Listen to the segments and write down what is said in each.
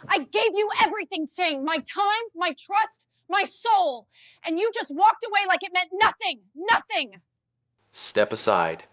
I gave you everything, Shane. My time, my trust, my soul. And you just walked away like it meant nothing. Nothing. Step aside.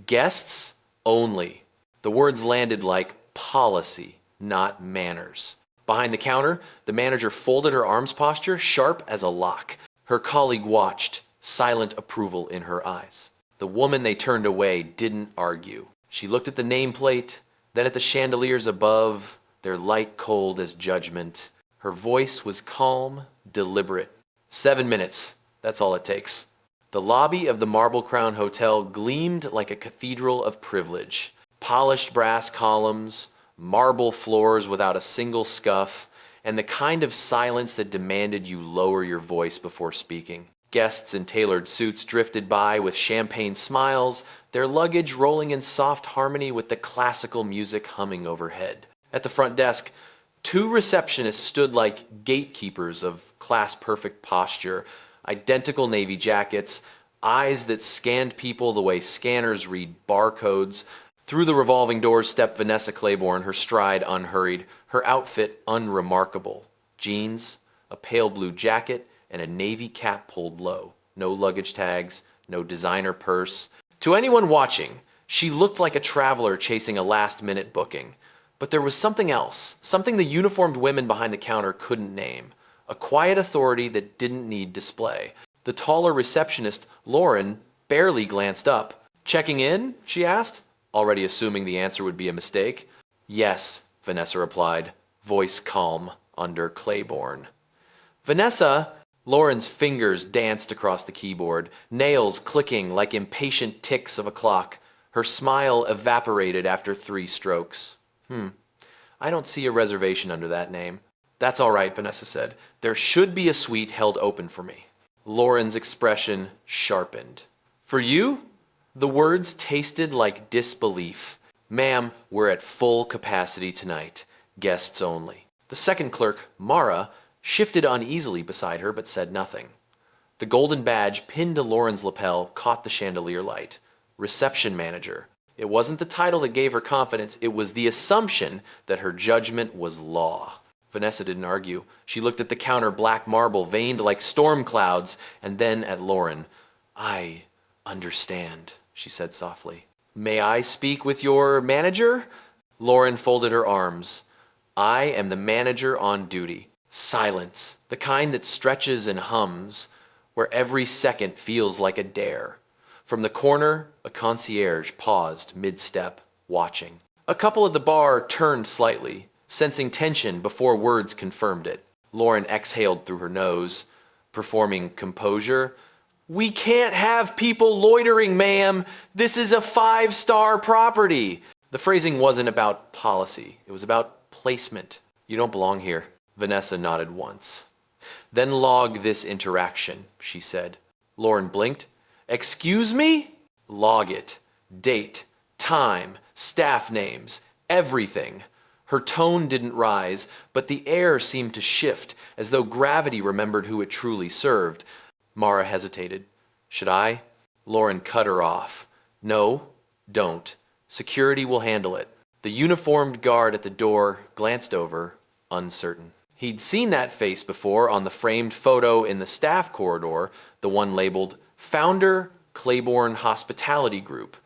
Guests only. The words landed like policy, not manners. Behind the counter, the manager folded her arms posture, sharp as a lock. Her colleague watched, silent approval in her eyes. The woman they turned away didn't argue. She looked at the nameplate, then at the chandeliers above, their light cold as judgment. Her voice was calm, deliberate. 7 minutes, that's all it takes. The lobby of the Marble Crown Hotel gleamed like a cathedral of privilege. Polished brass columns, marble floors without a single scuff, and the kind of silence that demanded you lower your voice before speaking. Guests in tailored suits drifted by with champagne smiles, their luggage rolling in soft harmony with the classical music humming overhead. At the front desk, 2 receptionists stood like gatekeepers of class-perfect posture, identical navy jackets, eyes that scanned people the way scanners read barcodes. Through the revolving doors stepped Vanessa Clayborne, her stride unhurried, her outfit unremarkable. Jeans, a pale blue jacket, and a navy cap pulled low. No luggage tags, no designer purse. To anyone watching, she looked like a traveler chasing a last-minute booking. But there was something else, something the uniformed women behind the counter couldn't name. A quiet authority that didn't need display. The taller receptionist, Lauren, barely glanced up. "Checking in?" she asked, already assuming the answer would be a mistake. "Yes," Vanessa replied, voice calm under Clayborne. "Vanessa!" Lauren's fingers danced across the keyboard, nails clicking like impatient ticks of a clock. Her smile evaporated after 3 strokes. I don't see a reservation under that name." "That's all right," Vanessa said. "There should be a suite held open for me." Lauren's expression sharpened. "For you?" The words tasted like disbelief. "Ma'am, we're at full capacity tonight. Guests only." The second clerk, Mara, shifted uneasily beside her but said nothing. The golden badge pinned to Lauren's lapel caught the chandelier light. Reception manager. It wasn't the title that gave her confidence, it was the assumption that her judgment was law. Vanessa didn't argue. She looked at the counter black marble veined like storm clouds, and then at Lauren. "I understand," she said softly. "May I speak with your manager?" Lauren folded her arms. "I am the manager on duty." Silence, the kind that stretches and hums, where every second feels like a dare. From the corner, a concierge paused mid-step, watching. A couple at the bar turned slightly, sensing tension before words confirmed it. Lauren exhaled through her nose, performing composure. "We can't have people loitering, ma'am. This is a 5-star property." The phrasing wasn't about policy. It was about placement. "You don't belong here." Vanessa nodded once. "Then log this interaction," she said. Lauren blinked. "Excuse me?" "Log it. Date, time, staff names, everything." Her tone didn't rise, but the air seemed to shift, as though gravity remembered who it truly served. Mara hesitated. "Should I?" Lauren cut her off. "No, don't. Security will handle it." The uniformed guard at the door glanced over, uncertain. He'd seen that face before on the framed photo in the staff corridor, the one labeled Founder Clayborne Hospitality Group.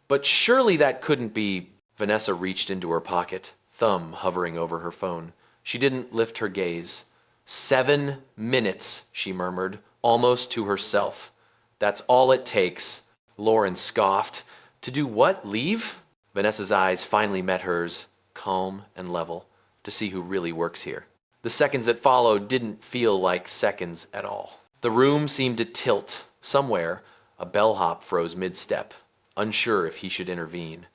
But surely that couldn't be. Vanessa reached into her pocket, thumb hovering over her phone. She didn't lift her gaze. 7 minutes, she murmured, almost to herself. "That's all it takes." Lauren scoffed. "To do what? Leave?" Vanessa's eyes finally met hers, calm and level, to see who really works here. The seconds that followed didn't feel like seconds at all. The room seemed to tilt. Somewhere, a bellhop froze mid-step, unsure if he should intervene.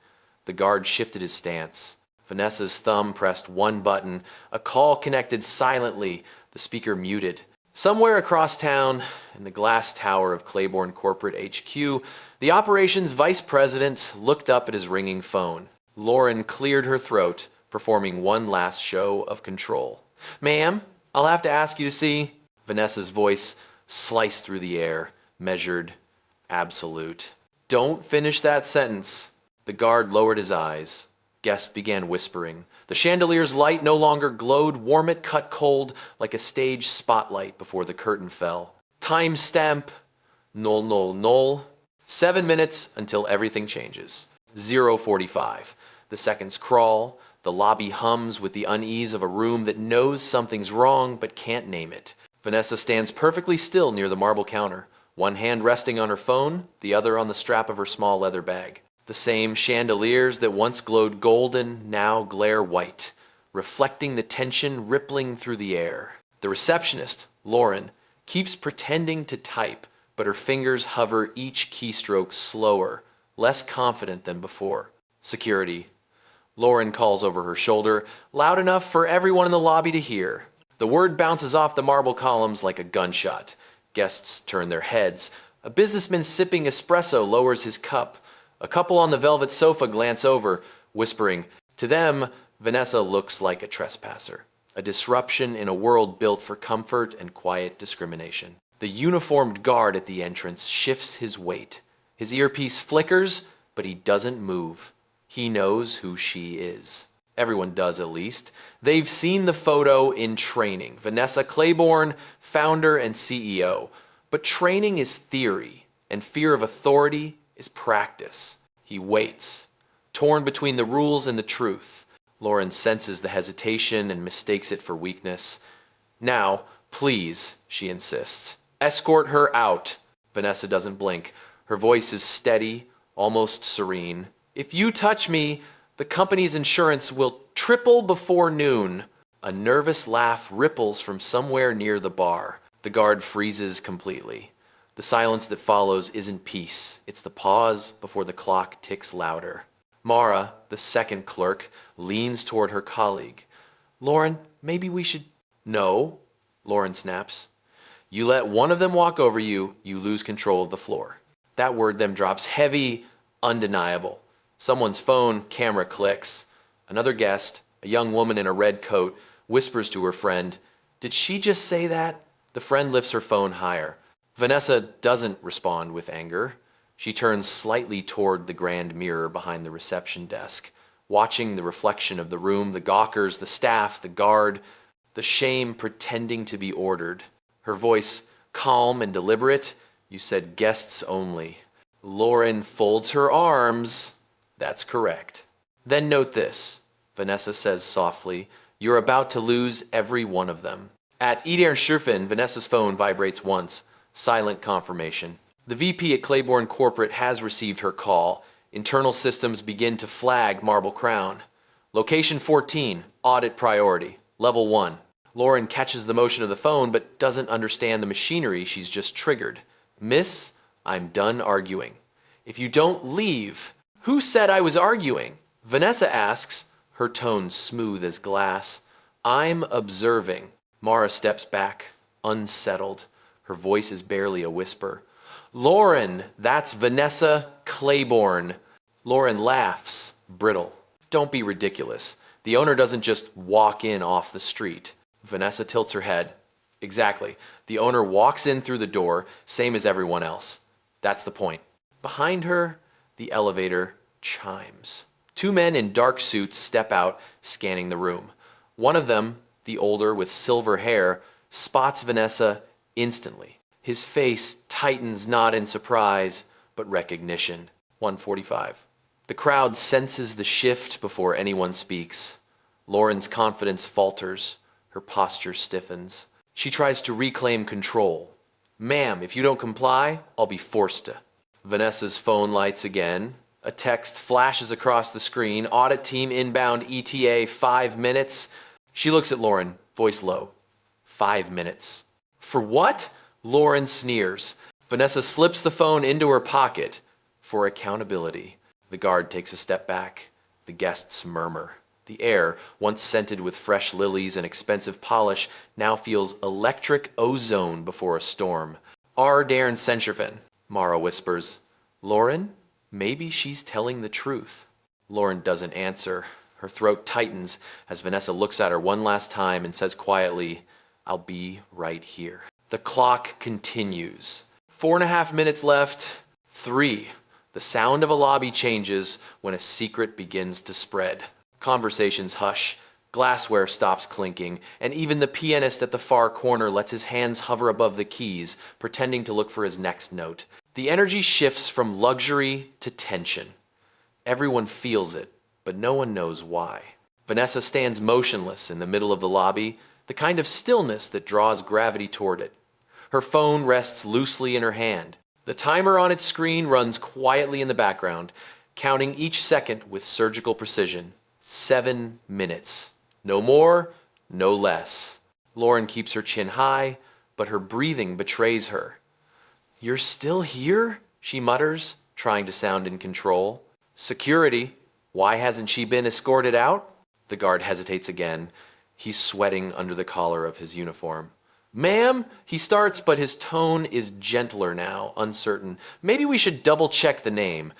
The guard shifted his stance. Vanessa's thumb pressed one button. A call connected silently, the speaker muted. Somewhere across town, in the glass tower of Clayborne Corporate HQ, the operations vice president looked up at his ringing phone. Lauren cleared her throat, performing one last show of control. "Ma'am, I'll have to ask you to see." Vanessa's voice sliced through the air, measured, absolute. "Don't finish that sentence." The guard lowered his eyes. Guests began whispering. The chandelier's light no longer glowed warm, it cut cold like a stage spotlight before the curtain fell. Timestamp 000. 7 minutes until everything changes. 0:45. The seconds crawl. The lobby hums with the unease of a room that knows something's wrong but can't name it. Vanessa stands perfectly still near the marble counter, one hand resting on her phone, the other on the strap of her small leather bag. The same chandeliers that once glowed golden now glare white, reflecting the tension rippling through the air. The receptionist, Lauren, keeps pretending to type, but her fingers hover each keystroke slower, less confident than before. Security. Lauren calls over her shoulder, loud enough for everyone in the lobby to hear. The word bounces off the marble columns like a gunshot. Guests turn their heads. A businessman sipping espresso lowers his cup. A couple on the velvet sofa glance over, whispering. To them, Vanessa looks like a trespasser, a disruption in a world built for comfort and quiet discrimination. The uniformed guard at the entrance shifts his weight. His earpiece flickers, but he doesn't move. He knows who she is. Everyone does, at least. They've seen the photo in training. Vanessa Clayborne, founder and CEO. But training is theory, and fear of authority is practice. He waits, torn between the rules and the truth. Lauren senses the hesitation and mistakes it for weakness. Now, please, she insists. Escort her out. Vanessa doesn't blink. Her voice is steady, almost serene. If you touch me, the company's insurance will triple before noon. A nervous laugh ripples from somewhere near the bar. The guard freezes completely. The silence that follows isn't peace. It's the pause before the clock ticks louder. Mara, the second clerk, leans toward her colleague. Lauren, maybe we should... No, Lauren snaps. You let one of them walk over you, you lose control of the floor. That word then drops heavy, undeniable. Someone's phone camera clicks. Another guest, a young woman in a red coat, whispers to her friend, Did she just say that? The friend lifts her phone higher. Vanessa doesn't respond with anger. She turns slightly toward the grand mirror behind the reception desk, watching the reflection of the room, the gawkers, the staff, the guard, the shame pretending to be ordered. Her voice calm and deliberate. You said guests only. Lauren folds her arms. That's correct. Then note this, Vanessa says softly. You're about to lose every one of them. At Idernschürfen, Vanessa's phone vibrates once. Silent confirmation. The VP at Clayborne Corporate has received her call. Internal systems begin to flag Marble Crown. Location 14, audit priority, level 1. Lauren catches the motion of the phone but doesn't understand the machinery she's just triggered. Miss, I'm done arguing. If you don't leave... Who said I was arguing? Vanessa asks, her tone smooth as glass. I'm observing. Mara steps back, unsettled. Her voice is barely a whisper. Lauren, that's Vanessa Clayborne. Lauren laughs, brittle. Don't be ridiculous. The owner doesn't just walk in off the street. Vanessa tilts her head. Exactly. The owner walks in through the door, same as everyone else. That's the point. Behind her, the elevator chimes. Two men in dark suits step out, scanning the room. One of them, the older with silver hair, spots Vanessa instantly. His face tightens not in surprise, but recognition. 1:45. The crowd senses the shift before anyone speaks. Lauren's confidence falters. Her posture stiffens. She tries to reclaim control. Ma'am, if you don't comply, I'll be forced to. Vanessa's phone lights again. A text flashes across the screen. Audit team inbound ETA 5 minutes. She looks at Lauren, voice low. 5 minutes. For what? Lauren sneers. Vanessa slips the phone into her pocket. For accountability. The guard takes a step back. The guests murmur. The air, once scented with fresh lilies and expensive polish, now feels electric ozone before a storm. Darn Senschurfen, Mara whispers. Lauren? Maybe she's telling the truth. Lauren doesn't answer. Her throat tightens as Vanessa looks at her one last time and says quietly, I'll be right here. The clock continues. 4.5 minutes left. 3. The sound of a lobby changes when a secret begins to spread. Conversations hush. Glassware stops clinking, and even the pianist at the far corner lets his hands hover above the keys, pretending to look for his next note. The energy shifts from luxury to tension. Everyone feels it, but no one knows why. Vanessa stands motionless in the middle of the lobby, the kind of stillness that draws gravity toward it. Her phone rests loosely in her hand. The timer on its screen runs quietly in the background, counting each second with surgical precision. 7 minutes. No more, no less. Lauren keeps her chin high, but her breathing betrays her. "You're still here?" she mutters, trying to sound in control. "Security. Why hasn't she been escorted out?" The guard hesitates again. He's sweating under the collar of his uniform. "Ma'am," he starts, but his tone is gentler now, uncertain. "Maybe we should double-check the name."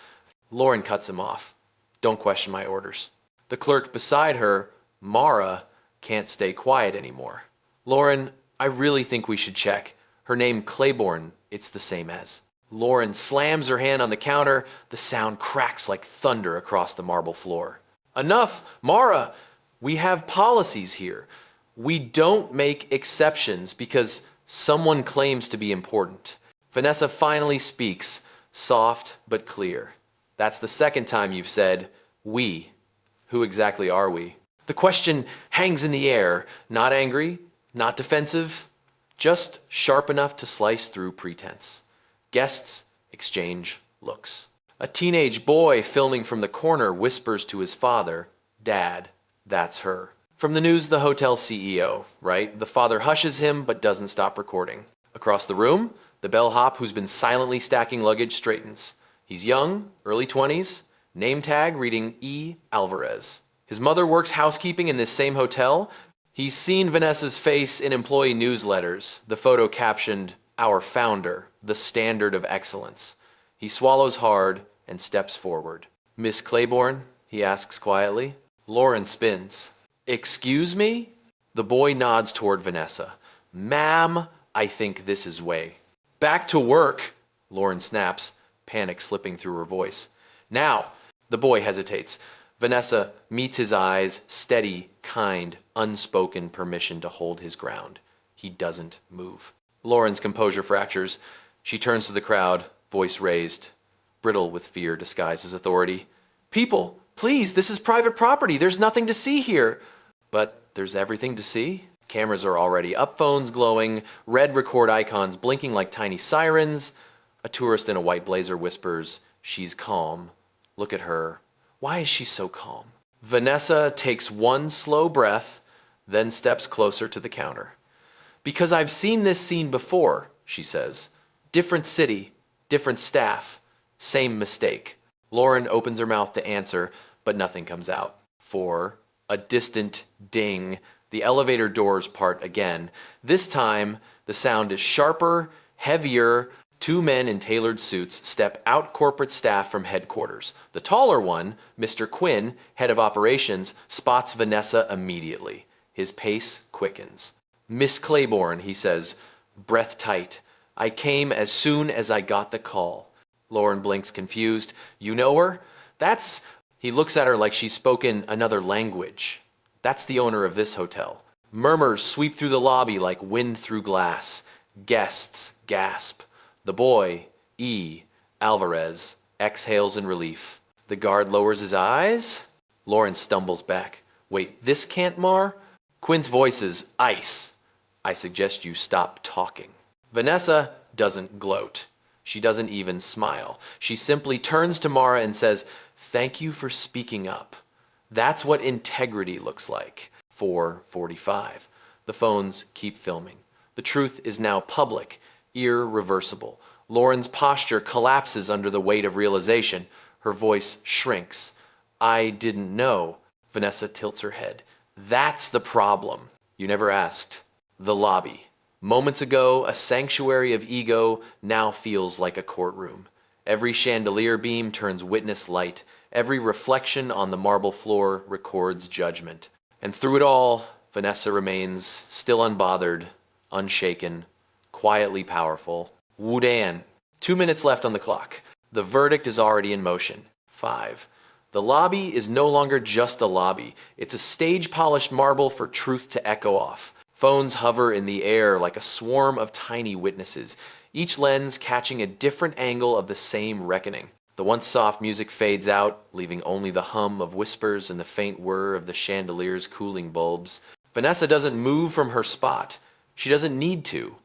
Lauren cuts him off. "Don't question my orders." The clerk beside her, Mara, can't stay quiet anymore. "Lauren, I really think we should check. Her name Clayborne, it's the same as." Lauren slams her hand on the counter. The sound cracks like thunder across the marble floor. "Enough, Mara! We have policies here. We don't make exceptions because someone claims to be important." Vanessa finally speaks, soft but clear. "That's the second time you've said, 'we.' Who exactly are we?" The question hangs in the air, not angry, not defensive, just sharp enough to slice through pretense. Guests exchange looks. A teenage boy filming from the corner whispers to his father, "Dad, that's her." From the news, the hotel CEO, right? The father hushes him but doesn't stop recording. Across the room, the bellhop who's been silently stacking luggage straightens. He's young, early 20s, name tag reading E. Alvarez. His mother works housekeeping in this same hotel. He's seen Vanessa's face in employee newsletters, the photo captioned, "Our founder, the standard of excellence." He swallows hard and steps forward. "Miss Clayborne?" he asks quietly. Lauren spins. "Excuse me?" The boy nods toward Vanessa. "Ma'am, I think this is way." "Back to work," Lauren snaps, panic slipping through her voice. "Now." The boy hesitates. Vanessa meets his eyes, steady, kind, unspoken permission to hold his ground. He doesn't move. Lauren's composure fractures. She turns to the crowd, voice raised, brittle with fear disguised as authority. "People, please, this is private property. There's nothing to see here." But there's everything to see. Cameras are already up, phones glowing, red record icons blinking like tiny sirens. A tourist in a white blazer whispers, "She's calm. Look at her. Why is she so calm?" Vanessa takes one slow breath, then steps closer to the counter. "Because I've seen this scene before," she says. "Different city, different staff, same mistake." Lauren opens her mouth to answer, but nothing comes out. For a distant ding, the elevator doors part again. This time, the sound is sharper, heavier. Two men in tailored suits step out corporate staff from headquarters. The taller one, Mr. Quinn, head of operations, spots Vanessa immediately. His pace quickens. "Miss Clayborne," he says, breath tight. "I came as soon as I got the call." Lauren blinks confused. "You know her?" "That's..." He looks at her like she's spoken another language. "That's the owner of this hotel." Murmurs sweep through the lobby like wind through glass. Guests gasp. The boy, E. Alvarez, exhales in relief. The guard lowers his eyes. Lauren stumbles back. "Wait, this can't mar?" Quinn's voice is ice. "I suggest you stop talking." Vanessa doesn't gloat. She doesn't even smile. She simply turns to Mara and says, "Thank you for speaking up." That's what integrity looks like. 4:45. The phones keep filming. The truth is now public, irreversible. Lauren's posture collapses under the weight of realization. Her voice shrinks. "I didn't know." Vanessa tilts her head. "That's the problem." You never asked. The lobby. Moments ago, a sanctuary of ego now feels like a courtroom. Every chandelier beam turns witness light. Every reflection on the marble floor records judgment. And through it all, Vanessa remains still unbothered, unshaken, quietly powerful. Wudan. 2 minutes left on the clock. The verdict is already in motion. 5, The lobby is no longer just a lobby. It's a stage-polished marble for truth to echo off. Phones hover in the air like a swarm of tiny witnesses, each lens catching a different angle of the same reckoning. The once soft music fades out, leaving only the hum of whispers and the faint whir of the chandelier's cooling bulbs. Vanessa doesn't move from her spot. She doesn't need to.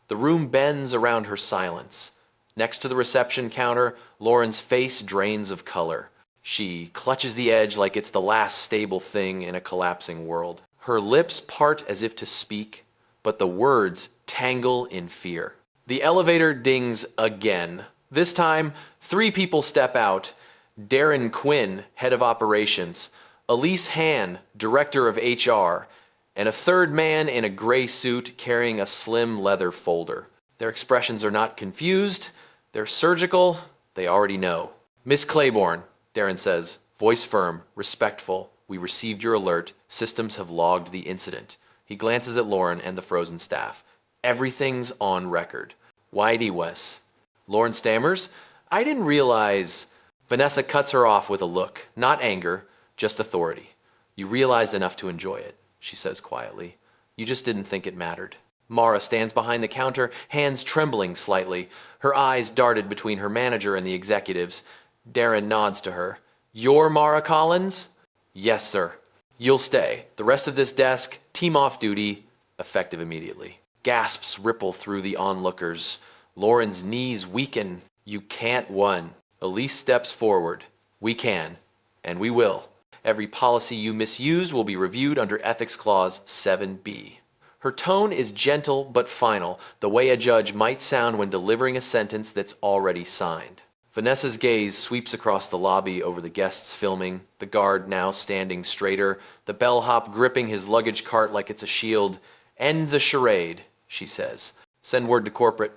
The room bends around her silence. Next to the reception counter, Lauren's face drains of color. She clutches the edge like it's the last stable thing in a collapsing world. Her lips part as if to speak, but the words tangle in fear. The elevator dings again. This time, 3 people step out. Darren Quinn, head of operations, Elise Han, director of HR, and a third man in a gray suit carrying a slim leather folder. Their expressions are not confused, they're surgical, they already know. Miss Clayborne, Darren says, voice firm, respectful. We received your alert. Systems have logged the incident. He glances at Lauren and the frozen staff. Everything's on record. Whitey Wes. Lauren stammers, I didn't realize. Vanessa cuts her off with a look. Not anger, just authority. You realized enough to enjoy it, she says quietly. You just didn't think it mattered. Mara stands behind the counter, hands trembling slightly. Her eyes darted between her manager and the executives. Darren nods to her. You're Mara Collins? Yes, sir. You'll stay. The rest of this desk, team off duty, effective immediately. Gasps ripple through the onlookers. Lauren's knees weaken. You can't win. Elise steps forward. We can, and we will. Every policy you misuse will be reviewed under Ethics Clause 7B. Her tone is gentle but final, the way a judge might sound when delivering a sentence that's already signed. Vanessa's gaze sweeps across the lobby over the guests filming, the guard now standing straighter, the bellhop gripping his luggage cart like it's a shield. End the charade, she says. Send word to corporate.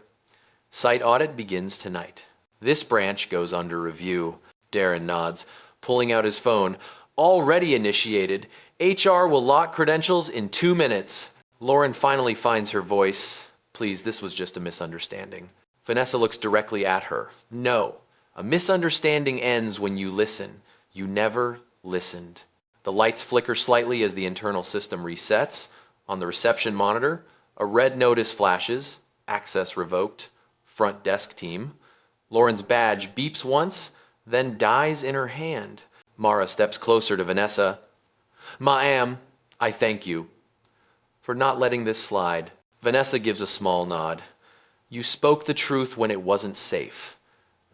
Site audit begins tonight. This branch goes under review. Darren nods, pulling out his phone. Already initiated. HR will lock credentials in 2 minutes. Lauren finally finds her voice. Please, this was just a misunderstanding. Vanessa looks directly at her. No. A misunderstanding ends when you listen. You never listened. The lights flicker slightly as the internal system resets. On the reception monitor, a red notice flashes. Access revoked. Front desk team. Lauren's badge beeps once, then dies in her hand. Mara steps closer to Vanessa. Ma'am, I thank you for not letting this slide. Vanessa gives a small nod. You spoke the truth when it wasn't safe.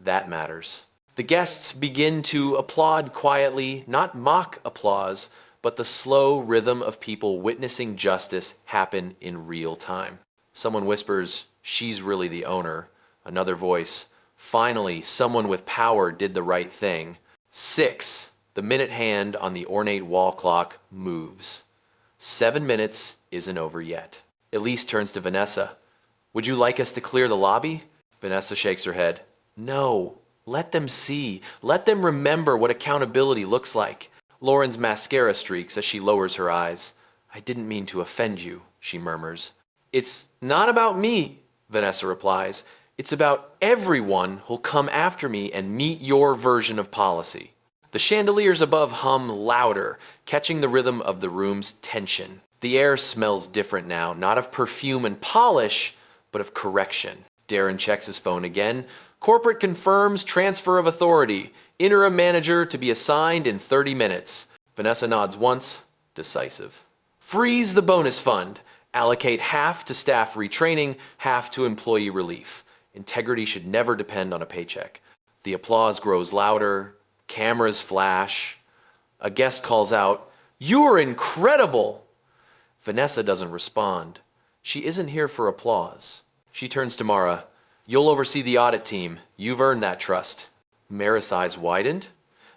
That matters. The guests begin to applaud quietly, not mock applause, but the slow rhythm of people witnessing justice happen in real time. Someone whispers, she's really the owner. Another voice, finally, someone with power did the right thing. 6. The minute hand on the ornate wall clock moves. 7 minutes isn't over yet. Elise turns to Vanessa. Would you like us to clear the lobby? Vanessa shakes her head. No, let them see. Let them remember what accountability looks like. Lauren's mascara streaks as she lowers her eyes. I didn't mean to offend you, she murmurs. It's not about me, Vanessa replies. It's about everyone who'll come after me and meet your version of policy. The chandeliers above hum louder, catching the rhythm of the room's tension. The air smells different now, not of perfume and polish, but of correction. Darren checks his phone again. Corporate confirms transfer of authority. Interim manager to be assigned in 30 minutes. Vanessa nods once, decisive. Freeze the bonus fund. Allocate half to staff retraining, half to employee relief. Integrity should never depend on a paycheck. The applause grows louder. Cameras flash. A guest calls out, "You're incredible!" Vanessa doesn't respond. She isn't here for applause. She turns to Mara. You'll oversee the audit team. You've earned that trust. Mara's eyes widened.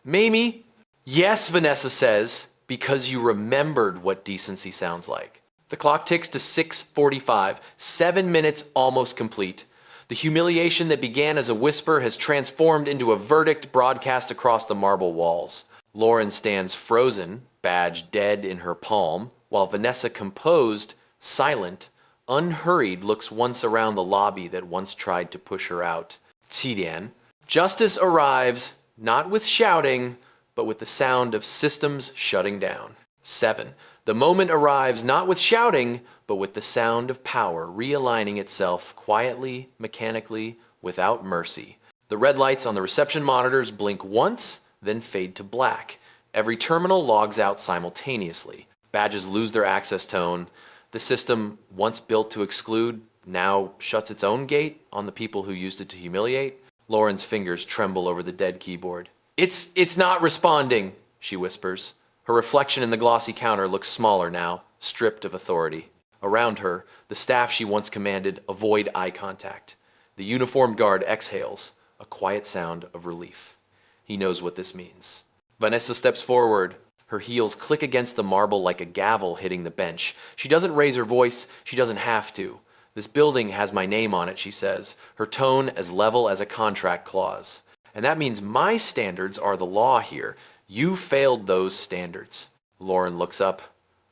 Mamie? Yes, Vanessa says, because you remembered what decency sounds like. The clock ticks to 6:45, 7 minutes almost complete. The humiliation that began as a whisper has transformed into a verdict broadcast across the marble walls. Lauren stands frozen, badge dead in her palm, while Vanessa, composed, silent, unhurried, looks once around the lobby that once tried to push her out. Tidian. Justice arrives, not with shouting, but with the sound of systems shutting down. 7. The moment arrives not with shouting, but with the sound of power realigning itself quietly, mechanically, without mercy. The red lights on the reception monitors blink once, then fade to black. Every terminal logs out simultaneously. Badges lose their access tone. The system, once built to exclude, now shuts its own gate on the people who used it to humiliate. Lauren's fingers tremble over the dead keyboard. It's not responding, she whispers. Her reflection in the glossy counter looks smaller now, stripped of authority. Around her, the staff she once commanded avoid eye contact. The uniformed guard exhales, a quiet sound of relief. He knows what this means. Vanessa steps forward. Her heels click against the marble like a gavel hitting the bench. She doesn't raise her voice. She doesn't have to. This building has my name on it, she says, her tone as level as a contract clause. And that means my standards are the law here. You failed those standards. Lauren looks up,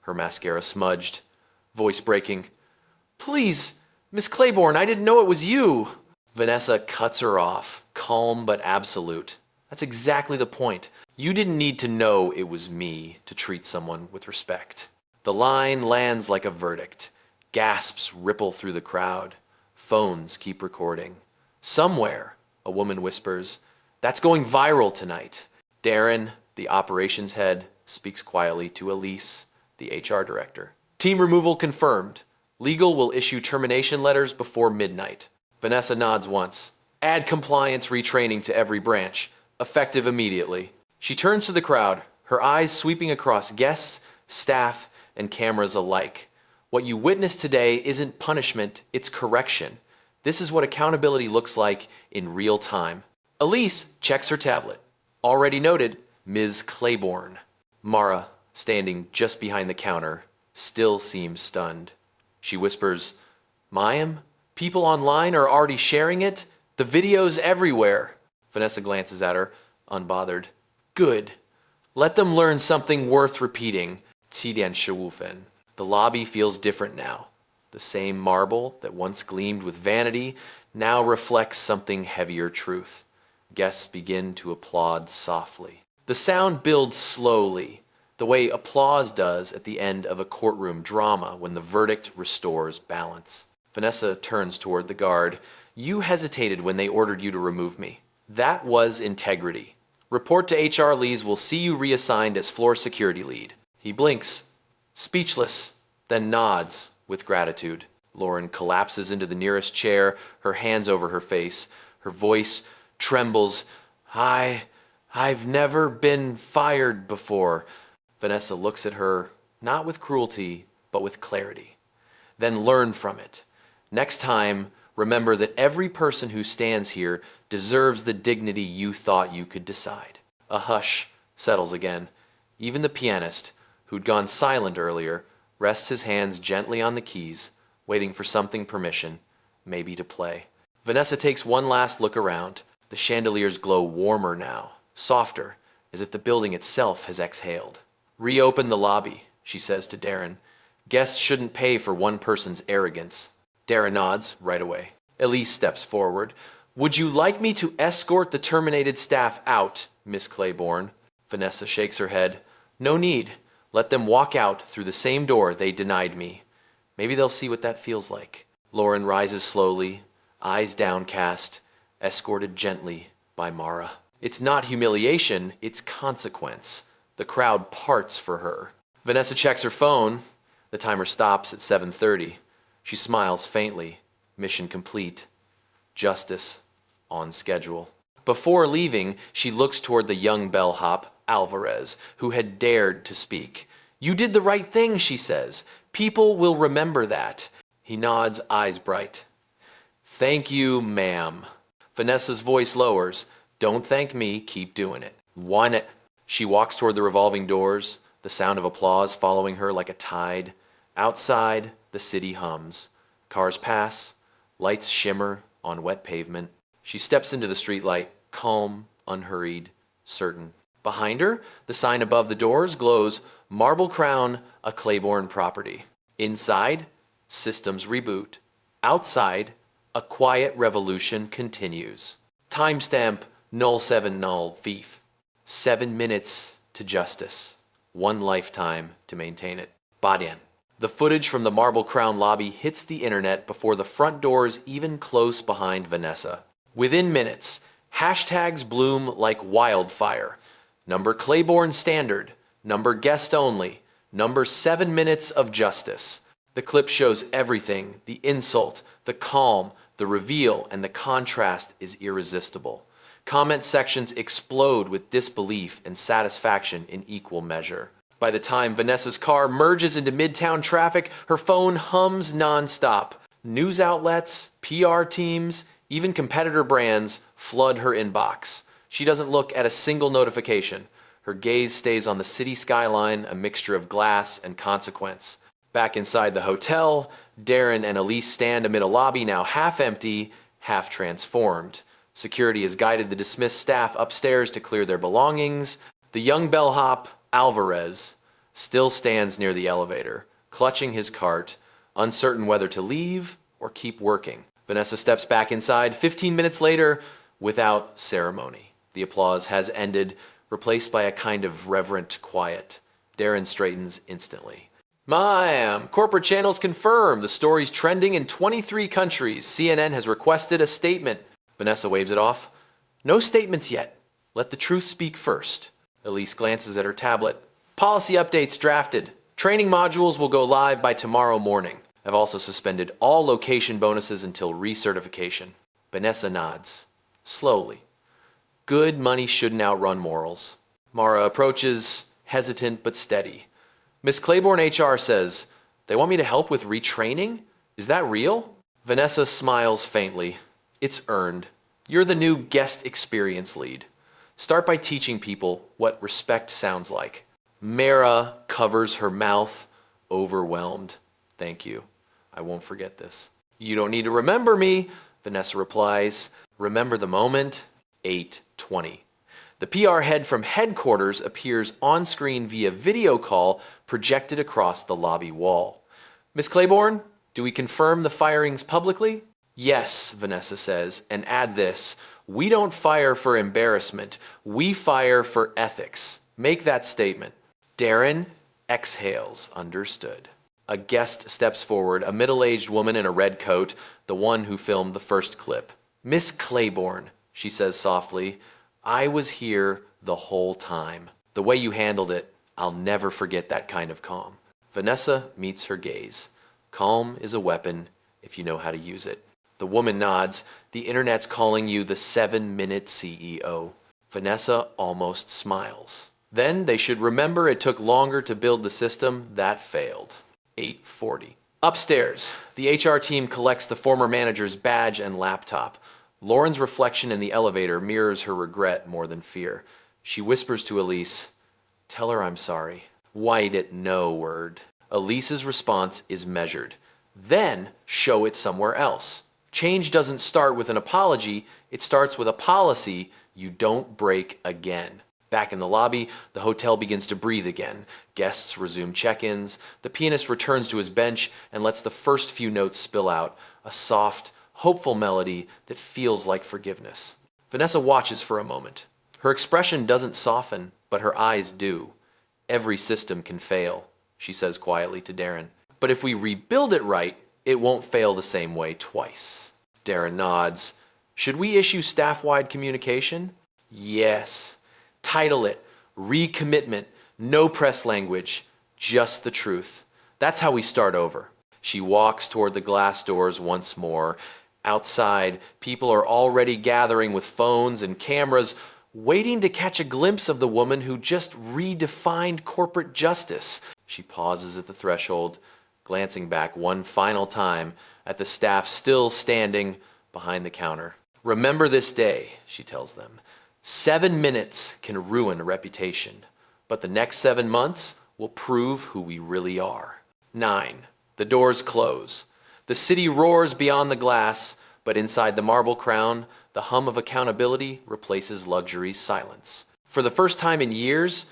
her mascara smudged, voice breaking. Please, Miss Clayborne, I didn't know it was you. Vanessa cuts her off, calm but absolute. That's exactly the point. You didn't need to know it was me to treat someone with respect. The line lands like a verdict. Gasps ripple through the crowd. Phones keep recording. Somewhere, a woman whispers, that's going viral tonight. Darren, the operations head, speaks quietly to Elise, the HR director. Team removal confirmed. Legal will issue termination letters before midnight. Vanessa nods once. Add compliance retraining to every branch. Effective immediately. She turns to the crowd, her eyes sweeping across guests, staff, and cameras alike. What you witnessed today isn't punishment, it's correction. This is what accountability looks like in real time. Elise checks her tablet. Already noted, Ms. Clayborne. Mara, standing just behind the counter, still seems stunned. She whispers, Mayim, people online are already sharing it? The video's everywhere. Vanessa glances at her, unbothered. Good. Let them learn something worth repeating. Tidian Shawufen. The lobby feels different now. The same marble that once gleamed with vanity now reflects something heavier truth. Guests begin to applaud softly. The sound builds slowly, the way applause does at the end of a courtroom drama when the verdict restores balance. Vanessa turns toward the guard. You hesitated when they ordered you to remove me. That was integrity. Report to HR Lees will see you reassigned as floor security lead. He blinks, speechless, then nods with gratitude. Lauren collapses into the nearest chair, her hands over her face. Her voice trembles. I've never been fired before. Vanessa looks at her, not with cruelty, but with clarity. Then learn from it. Next time, remember that every person who stands here deserves the dignity you thought you could decide. A hush settles again. Even the pianist, who'd gone silent earlier, rests his hands gently on the keys, waiting for something permission, maybe to play. Vanessa takes one last look around. The chandeliers glow warmer now, softer, as if the building itself has exhaled. Reopen the lobby, she says to Darren. Guests shouldn't pay for one person's arrogance. Darren nods right away. Elise steps forward. Would you like me to escort the terminated staff out, Miss Clayborne? Vanessa shakes her head. No need. Let them walk out through the same door they denied me. Maybe they'll see what that feels like. Lauren rises slowly, eyes downcast, escorted gently by Mara. It's not humiliation, it's consequence. The crowd parts for her. Vanessa checks her phone. The timer stops at 7:30. She smiles faintly. Mission complete. Justice on schedule. Before leaving, she looks toward the young bellhop, Alvarez, who had dared to speak. You did the right thing, she says. People will remember that. He nods, eyes bright. Thank you, ma'am. Vanessa's voice lowers. Don't thank me, keep doing it. One. She walks toward the revolving doors, the sound of applause following her like a tide. Outside, the city hums. Cars pass, lights shimmer on wet pavement. She steps into the streetlight, calm, unhurried, certain. Behind her, the sign above the doors glows, Marble Crown, a Clayborne property. Inside, systems reboot. Outside, a quiet revolution continues. Timestamp 070 Thief. 7 minutes to justice. 1 lifetime to maintain it. Badian. The footage from the Marble Crown lobby hits the internet before the front doors even close behind Vanessa. Within minutes, hashtags bloom like wildfire. Number Clayborne Standard. Number guest only. Number 7 minutes of justice. The clip shows everything, the insult, the calm, the reveal, and the contrast is irresistible. Comment sections explode with disbelief and satisfaction in equal measure. By the time Vanessa's car merges into midtown traffic, her phone hums nonstop. News outlets, PR teams, even competitor brands flood her inbox. She doesn't look at a single notification. Her gaze stays on the city skyline, a mixture of glass and consequence. Back inside the hotel, Darren and Elise stand amid a lobby now half empty, half transformed. Security has guided the dismissed staff upstairs to clear their belongings. The young bellhop, Alvarez, still stands near the elevator, clutching his cart, uncertain whether to leave or keep working. Vanessa steps back inside 15 minutes later without ceremony. The applause has ended, replaced by a kind of reverent quiet. Darren straightens instantly. Ma'am, corporate channels confirm the story's trending in 23 countries. CNN has requested a statement. Vanessa waves it off. No statements yet. Let the truth speak first. Elise glances at her tablet. Policy updates drafted. Training modules will go live by tomorrow morning. I've also suspended all location bonuses until recertification. Vanessa nods. Slowly. Good money shouldn't outrun morals. Mara approaches, hesitant but steady. Miss Clayborne HR says, they want me to help with retraining? Is that real? Vanessa smiles faintly. It's earned. You're the new guest experience lead. Start by teaching people what respect sounds like. Mara covers her mouth, overwhelmed. Thank you. I won't forget this. You don't need to remember me, Vanessa replies. Remember the moment? 8:20. The PR head from headquarters appears on screen via video call projected across the lobby wall. Miss Clayborne, do we confirm the firings publicly? Yes, Vanessa says, and add this. We don't fire for embarrassment. We fire for ethics. Make that statement. Darren exhales, understood. A guest steps forward, a middle-aged woman in a red coat, the one who filmed the first clip. Miss Clayborne, she says softly, I was here the whole time. The way you handled it, I'll never forget that kind of calm. Vanessa meets her gaze. Calm is a weapon if you know how to use it. The woman nods. The internet's calling you the 7-minute CEO. Vanessa almost smiles. Then they should remember it took longer to build the system that failed. 8:40. Upstairs, the HR team collects the former manager's badge and laptop. Lauren's reflection in the elevator mirrors her regret more than fear. She whispers to Elise, tell her I'm sorry. White it no word. Elise's response is measured. Then show it somewhere else. Change doesn't start with an apology, it starts with a policy you don't break again. Back in the lobby, the hotel begins to breathe again. Guests resume check-ins. The pianist returns to his bench and lets the first few notes spill out, a soft, hopeful melody that feels like forgiveness. Vanessa watches for a moment. Her expression doesn't soften, but her eyes do. Every system can fail, she says quietly to Darren. But if we rebuild it right, it won't fail the same way twice. Darren nods. Should we issue staff-wide communication? Yes. Title it, Recommitment, no press language, just the truth. That's how we start over. She walks toward the glass doors once more. Outside, people are already gathering with phones and cameras, waiting to catch a glimpse of the woman who just redefined corporate justice. She pauses at the threshold, glancing back one final time at the staff still standing behind the counter. Remember this day, she tells them. 7 minutes can ruin a reputation, but the next 7 months will prove who we really are. 9. The doors close. The city roars beyond the glass, but inside the Marble Crown, the hum of accountability replaces luxury's silence. For the first time in years,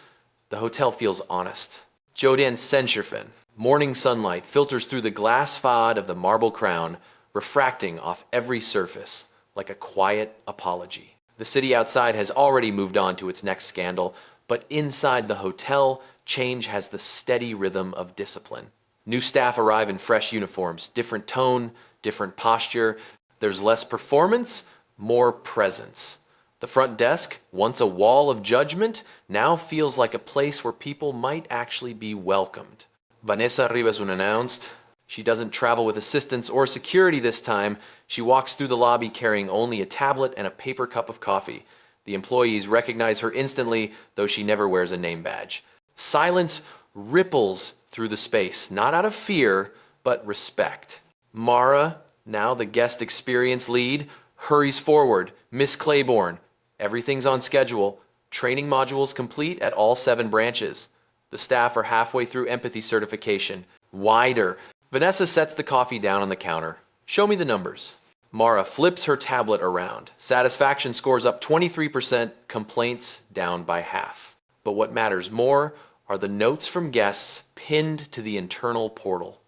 the hotel feels honest. Joden Sencherfen. Morning sunlight filters through the glass facade of the Marble Crown, refracting off every surface like a quiet apology. The city outside has already moved on to its next scandal, but inside the hotel, change has the steady rhythm of discipline. New staff arrive in fresh uniforms, different tone, different posture. There's less performance, more presence. The front desk, once a wall of judgment, now feels like a place where people might actually be welcomed. Vanessa arriba unannounced. She doesn't travel with assistants or security this time. She walks through the lobby carrying only a tablet and a paper cup of coffee. The employees recognize her instantly, though she never wears a name badge. Silence ripples through the space, not out of fear, but respect. Mara, now the guest experience lead, hurries forward. Miss Clayborne, everything's on schedule. Training modules complete at all 7 branches. The staff are halfway through empathy certification. Wider. Vanessa sets the coffee down on the counter. Show me the numbers. Mara flips her tablet around. Satisfaction scores up 23%, complaints down by half. But what matters more are the notes from guests pinned to the internal portal.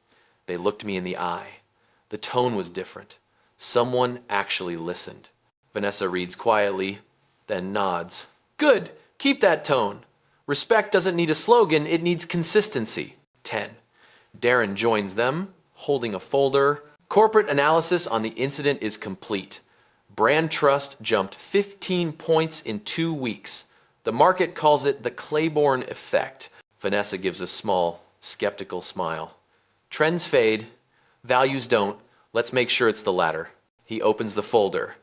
They looked me in the eye. The tone was different. Someone actually listened. Vanessa reads quietly, then nods. Good, keep that tone. Respect doesn't need a slogan, it needs consistency. 10. Darren joins them, holding a folder. Corporate analysis on the incident is complete. Brand trust jumped 15 points in 2 weeks. The market calls it the Clayborne effect. Vanessa gives a small, skeptical smile. Trends fade, values don't. Let's make sure it's the latter. He opens the folder.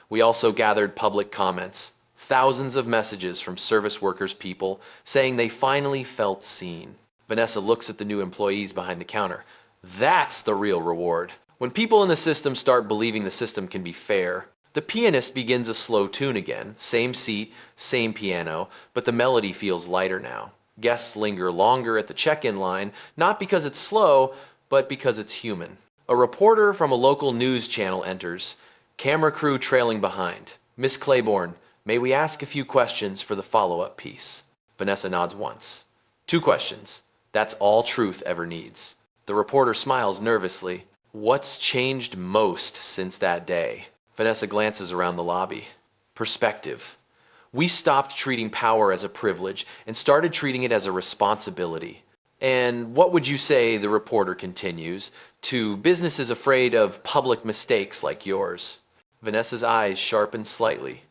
We also gathered public comments. Thousands of messages from service workers people saying they finally felt seen. Vanessa looks at the new employees behind the counter. That's the real reward. When people in the system start believing the system can be fair, the pianist begins a slow tune again. Same seat, same piano, but the melody feels lighter now. Guests linger longer at the check-in line, not because it's slow, but because it's human. A reporter from a local news channel enters, camera crew trailing behind. Miss Clayborne, may we ask a few questions for the follow-up piece? Vanessa nods once. 2 questions. That's all truth ever needs. The reporter smiles nervously. What's changed most since that day? Vanessa glances around the lobby. Perspective. We stopped treating power as a privilege and started treating it as a responsibility. And what would you say, the reporter continues, to businesses afraid of public mistakes like yours? Vanessa's eyes sharpen slightly.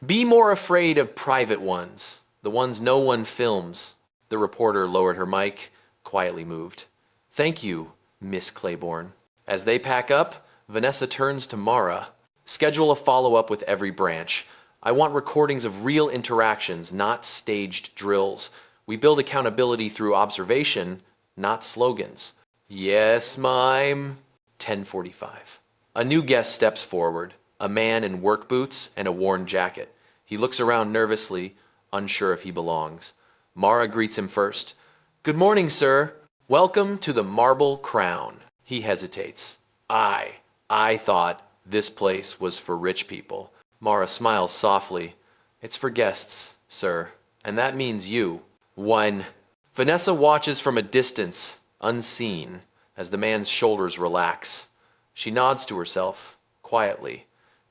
Be more afraid of private ones, the ones no one films. The reporter lowered her mic, quietly moved. Thank you, Miss Clayborne. As they pack up, Vanessa turns to Mara. Schedule a follow-up with every branch. I want recordings of real interactions, not staged drills. We build accountability through observation, not slogans. Yes, mime. 10:45. A new guest steps forward, a man in work boots and a worn jacket. He looks around nervously, unsure if he belongs. Mara greets him first. Good morning, sir. Welcome to the Marble Crown. He hesitates. I thought this place was for rich people. Mara smiles softly. It's for guests, sir. And that means you. 1. Vanessa watches from a distance, unseen, as the man's shoulders relax. She nods to herself, quietly.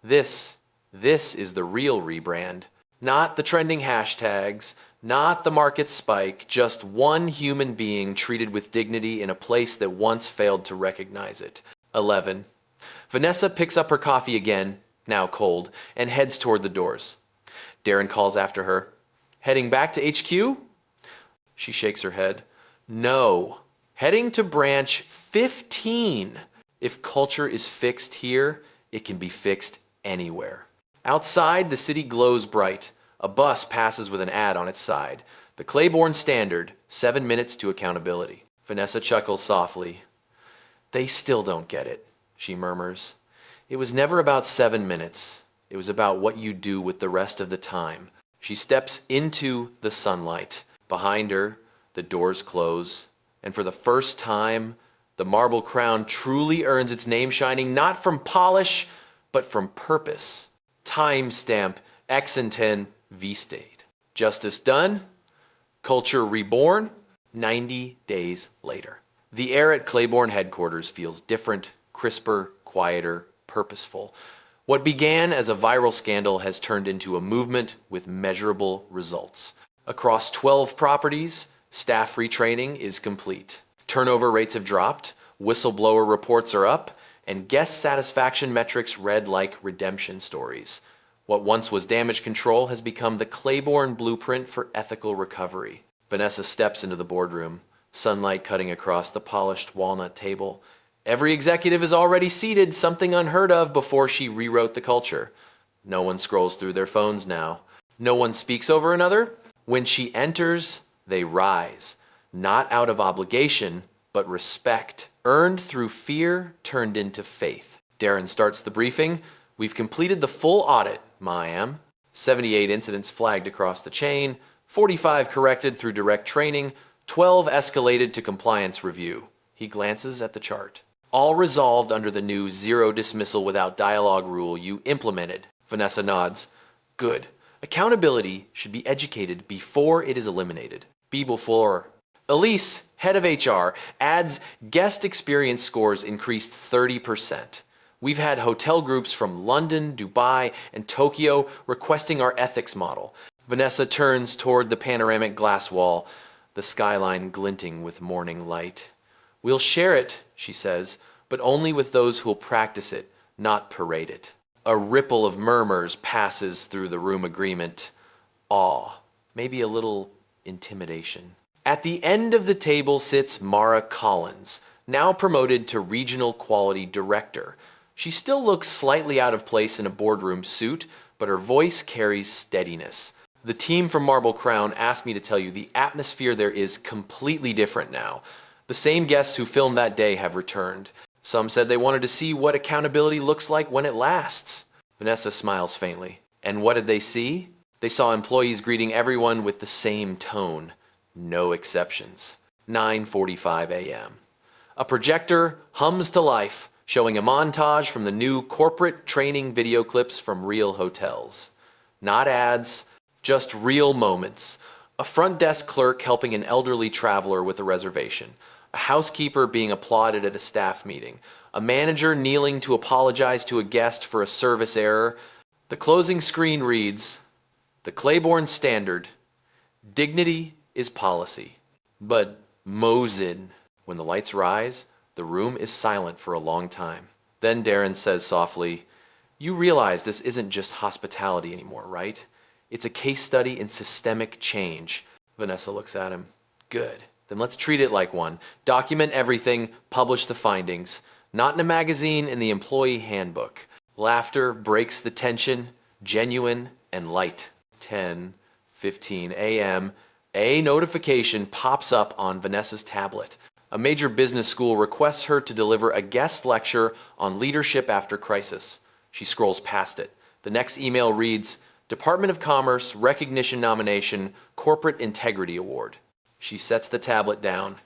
This is the real rebrand. Not the trending hashtags, not the market spike, just one human being treated with dignity in a place that once failed to recognize it. 11. Vanessa picks up her coffee again, now cold, and heads toward the doors. Darren calls after her. Heading back to HQ? She shakes her head. No. Heading to branch 15. If culture is fixed here, it can be fixed anywhere. Outside, the city glows bright. A bus passes with an ad on its side. The Clayborne Standard, 7 minutes to accountability. Vanessa chuckles softly. They still don't get it, she murmurs. It was never about 7 minutes. It was about what you do with the rest of the time. She steps into the sunlight. Behind her, the doors close. And for the first time, the Marble Crown truly earns its name shining not from polish, but from purpose. Timestamp X10 V-State. Justice done. Culture reborn. 90 days later. The air at Clayborne headquarters feels different, crisper, quieter, purposeful. What began as a viral scandal has turned into a movement with measurable results. Across 12 properties, staff retraining is complete. Turnover rates have dropped, whistleblower reports are up, and guest satisfaction metrics read like redemption stories. What once was damage control has become the Clayborne blueprint for ethical recovery. Vanessa steps into the boardroom, sunlight cutting across the polished walnut table. Every executive is already seated, something unheard of before she rewrote the culture. No one scrolls through their phones now. No one speaks over another. When she enters, they rise, not out of obligation, but respect, earned through fear turned into faith. Darren starts the briefing. We've completed the full audit, ma'am. 78 incidents flagged across the chain, 45 corrected through direct training, 12 escalated to compliance review. He glances at the chart. All resolved under the new zero dismissal without dialogue rule you implemented. Vanessa nods. Good. Accountability should be educated before it is eliminated. Before. Elise, head of HR, adds guest experience scores increased 30%. We've had hotel groups from London, Dubai, and Tokyo requesting our ethics model. Vanessa turns toward the panoramic glass wall, the skyline glinting with morning light. We'll share it, she says, but only with those who'll practice it, not parade it. A ripple of murmurs passes through the room agreement. Awe, maybe a little intimidation. At the end of the table sits Mara Collins, now promoted to Regional Quality Director. She still looks slightly out of place in a boardroom suit, but her voice carries steadiness. The team from Marble Crown asked me to tell you the atmosphere there is completely different now. The same guests who filmed that day have returned. Some said they wanted to see what accountability looks like when it lasts. Vanessa smiles faintly. And what did they see? They saw employees greeting everyone with the same tone. No exceptions. 9:45 a.m. A projector hums to life, showing a montage from the new corporate training video clips from real hotels. Not ads, just real moments. A front desk clerk helping an elderly traveler with a reservation. A housekeeper being applauded at a staff meeting. A manager kneeling to apologize to a guest for a service error. The closing screen reads, "The Clayborne Standard. Dignity is policy." But Mosin. When the lights rise, the room is silent for a long time. Then Darren says softly, "You realize this isn't just hospitality anymore, right? It's a case study in systemic change." Vanessa looks at him. Good. Then let's treat it like one. Document everything, publish the findings. Not in a magazine, in the employee handbook. Laughter breaks the tension, genuine and light. 10:15 a.m. A notification pops up on Vanessa's tablet. A major business school requests her to deliver a guest lecture on leadership after crisis. She scrolls past it. The next email reads, Department of Commerce Recognition Nomination Corporate Integrity Award. She sets the tablet down.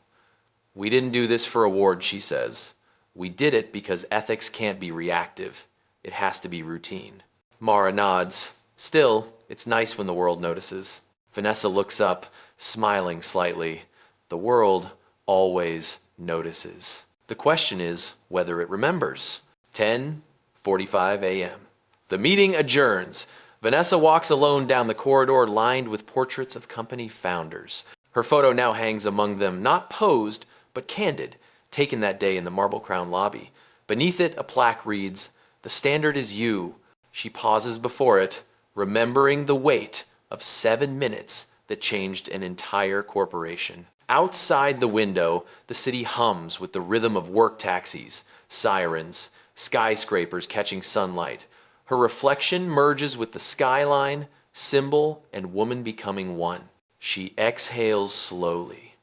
We didn't do this for awards, she says. We did it because ethics can't be reactive. It has to be routine. Mara nods. Still, it's nice when the world notices. Vanessa looks up, smiling slightly. The world always notices. The question is whether it remembers. 10:45 a.m. The meeting adjourns. Vanessa walks alone down the corridor lined with portraits of company founders. Her photo now hangs among them, not posed, but candid, taken that day in the Marble Crown lobby. Beneath it, a plaque reads, The Standard is you. She pauses before it, remembering the weight of 7 minutes that changed an entire corporation. Outside the window, the city hums with the rhythm of work taxis, sirens, skyscrapers catching sunlight. Her reflection merges with the skyline, symbol, and woman becoming one. She exhales slowly.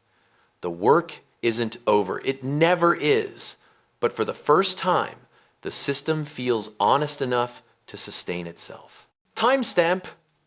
The work isn't over. It never is. But for the first time, the system feels honest enough to sustain itself. Timestamp,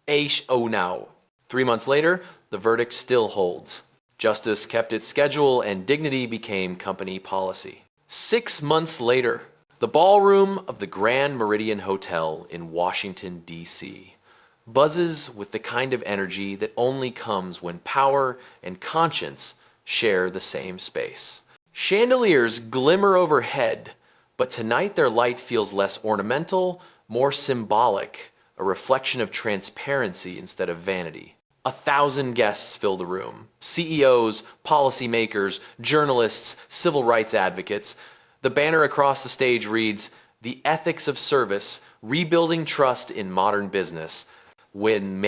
Aish Onau. 3 months later, the verdict still holds. Justice kept its schedule and dignity became company policy. 6 months later, the ballroom of the Grand Meridian Hotel in Washington, D.C. buzzes with the kind of energy that only comes when power and conscience share the same space. Chandeliers glimmer overhead, but tonight their light feels less ornamental, more symbolic, a reflection of transparency instead of vanity. 1,000 guests fill the room. CEOs, policymakers, journalists, civil rights advocates. The banner across the stage reads, "The Ethics of Service, Rebuilding Trust in Modern Business." When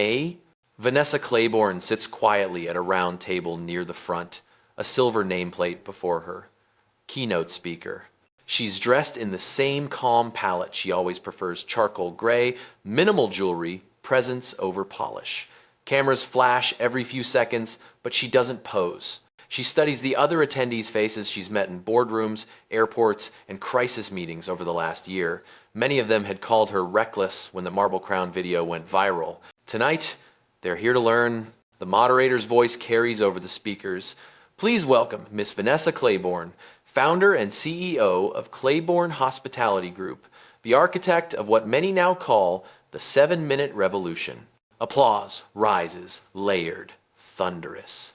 Vanessa Clayborne sits quietly at a round table near the front, a silver nameplate before her. Keynote speaker. She's dressed in the same calm palette she always prefers: charcoal gray, minimal jewelry, presence over polish. Cameras flash every few seconds, but she doesn't pose. She studies the other attendees' faces she's met in boardrooms, airports, and crisis meetings over the last year. Many of them had called her reckless when the Marble Crown video went viral. Tonight, they're here to learn. The moderator's voice carries over the speakers. Please welcome Miss Vanessa Clayborne, founder and CEO of Clayborne Hospitality Group, the architect of what many now call the 7-minute revolution. Applause rises, layered, thunderous.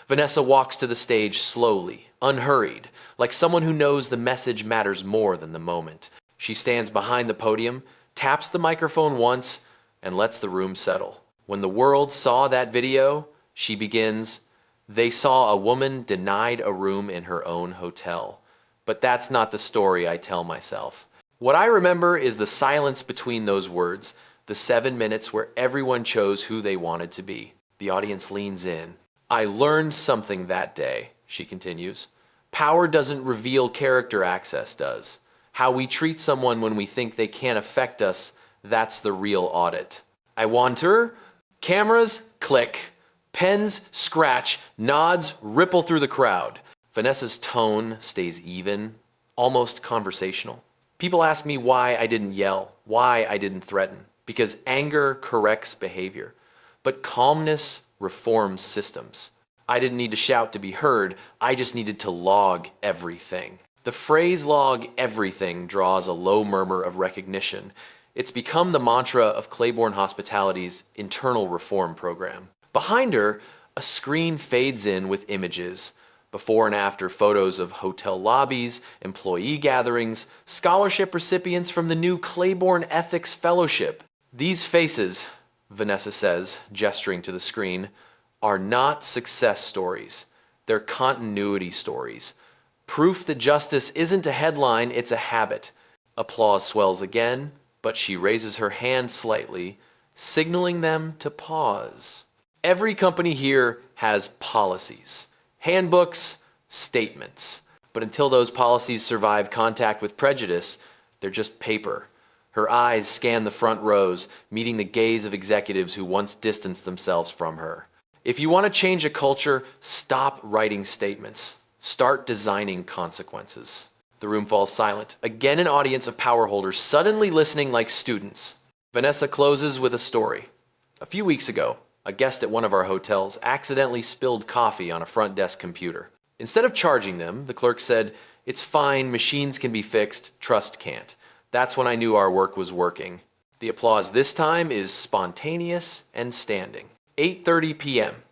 Vanessa walks to the stage slowly, unhurried, like someone who knows the message matters more than the moment. She stands behind the podium, taps the microphone once, and lets the room settle. When the world saw that video, she begins, "They saw a woman denied a room in her own hotel. But that's not the story I tell myself." What I remember is the silence between those words, the 7 minutes where everyone chose who they wanted to be. The audience leans in. "I learned something that day," she continues. "Power doesn't reveal character, access does. How we treat someone when we think they can't affect us, that's the real audit." I wonder, cameras, click, pens, scratch, nods ripple through the crowd. Vanessa's tone stays even, almost conversational. People ask me why I didn't yell, why I didn't threaten. Because anger corrects behavior, but calmness reforms systems. I didn't need to shout to be heard, I just needed to log everything. The phrase "log everything" draws a low murmur of recognition. It's become the mantra of Clayborne Hospitality's internal reform program. Behind her, a screen fades in with images, before and after photos of hotel lobbies, employee gatherings, scholarship recipients from the new Clayborne Ethics Fellowship. These faces, Vanessa says, gesturing to the screen, are not success stories. They're continuity stories. Proof that justice isn't a headline, it's a habit. Applause swells again, but she raises her hand slightly, signaling them to pause. Every company here has policies, handbooks, statements. But until those policies survive contact with prejudice, they're just paper. Her eyes scan the front rows, meeting the gaze of executives who once distanced themselves from her. If you want to change a culture, stop writing statements. Start designing consequences. The room falls silent. Again, an audience of power holders suddenly listening like students. Vanessa closes with a story. A few weeks ago, a guest at one of our hotels accidentally spilled coffee on a front desk computer. Instead of charging them, the clerk said, "It's fine, machines can be fixed, trust can't." That's when I knew our work was working. The applause this time is spontaneous and standing. 8:30 p.m.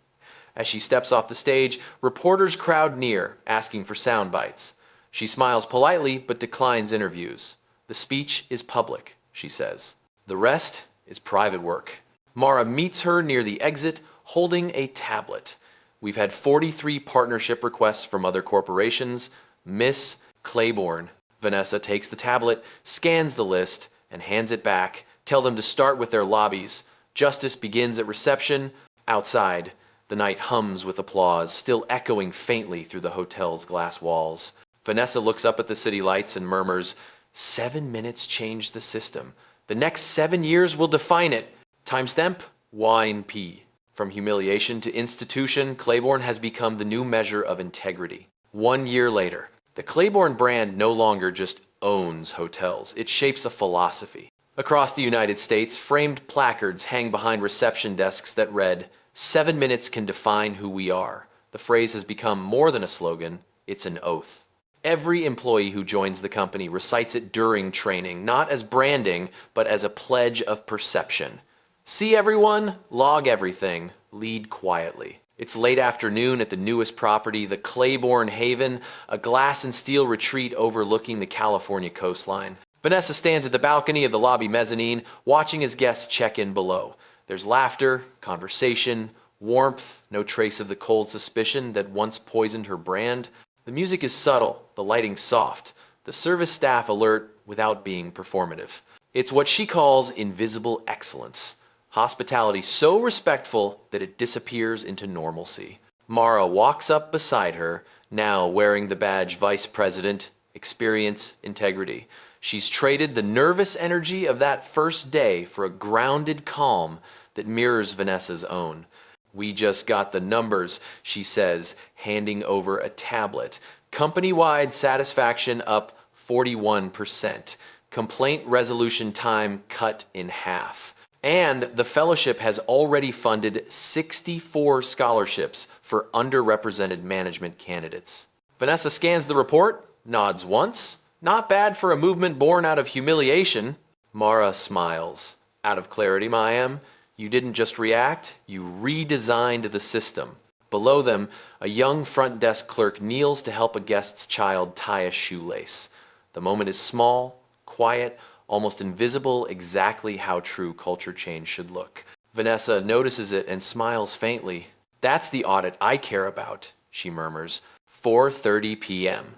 As she steps off the stage, reporters crowd near, asking for sound bites. She smiles politely but declines interviews. The speech is public, she says. The rest is private work. Mara meets her near the exit, holding a tablet. We've had 43 partnership requests from other corporations. Miss Clayborne. Vanessa takes the tablet, scans the list, and hands it back. Tell them to start with their lobbies. Justice begins at reception. Outside, the night hums with applause, still echoing faintly through the hotel's glass walls. Vanessa looks up at the city lights and murmurs, 7 minutes changed the system. The next 7 years will define it. Timestamp, wine P. From humiliation to institution, Clayborne has become the new measure of integrity. 1 year later, the Clayborne brand no longer just owns hotels, it shapes a philosophy. Across the United States, framed placards hang behind reception desks that read, 7 minutes can define who we are. The phrase has become more than a slogan, it's an oath. Every employee who joins the company recites it during training, not as branding, but as a pledge of perception. See everyone, log everything, lead quietly. It's late afternoon at the newest property, the Clayborne Haven, a glass and steel retreat overlooking the California coastline. Vanessa stands at the balcony of the lobby mezzanine, watching as guests check in below. There's laughter, conversation, warmth, no trace of the cold suspicion that once poisoned her brand. The music is subtle, the lighting soft, the service staff alert without being performative. It's what she calls invisible excellence. Hospitality so respectful that it disappears into normalcy. Mara walks up beside her, now wearing the badge Vice President, Experience, Integrity. She's traded the nervous energy of that first day for a grounded calm that mirrors Vanessa's own. "We just got the numbers," she says, handing over a tablet. Company-wide satisfaction up 41%. Complaint resolution time cut in half. And the fellowship has already funded 64 scholarships for underrepresented management candidates. Vanessa scans the report, nods once. Not bad for a movement born out of humiliation. Mara smiles. "Out of clarity, Mayim. You didn't just react, you redesigned the system." Below them, a young front desk clerk kneels to help a guest's child tie a shoelace. The moment is small, quiet, almost invisible, exactly how true culture change should look. Vanessa notices it and smiles faintly. "That's the audit I care about," she murmurs. 4:30 p.m.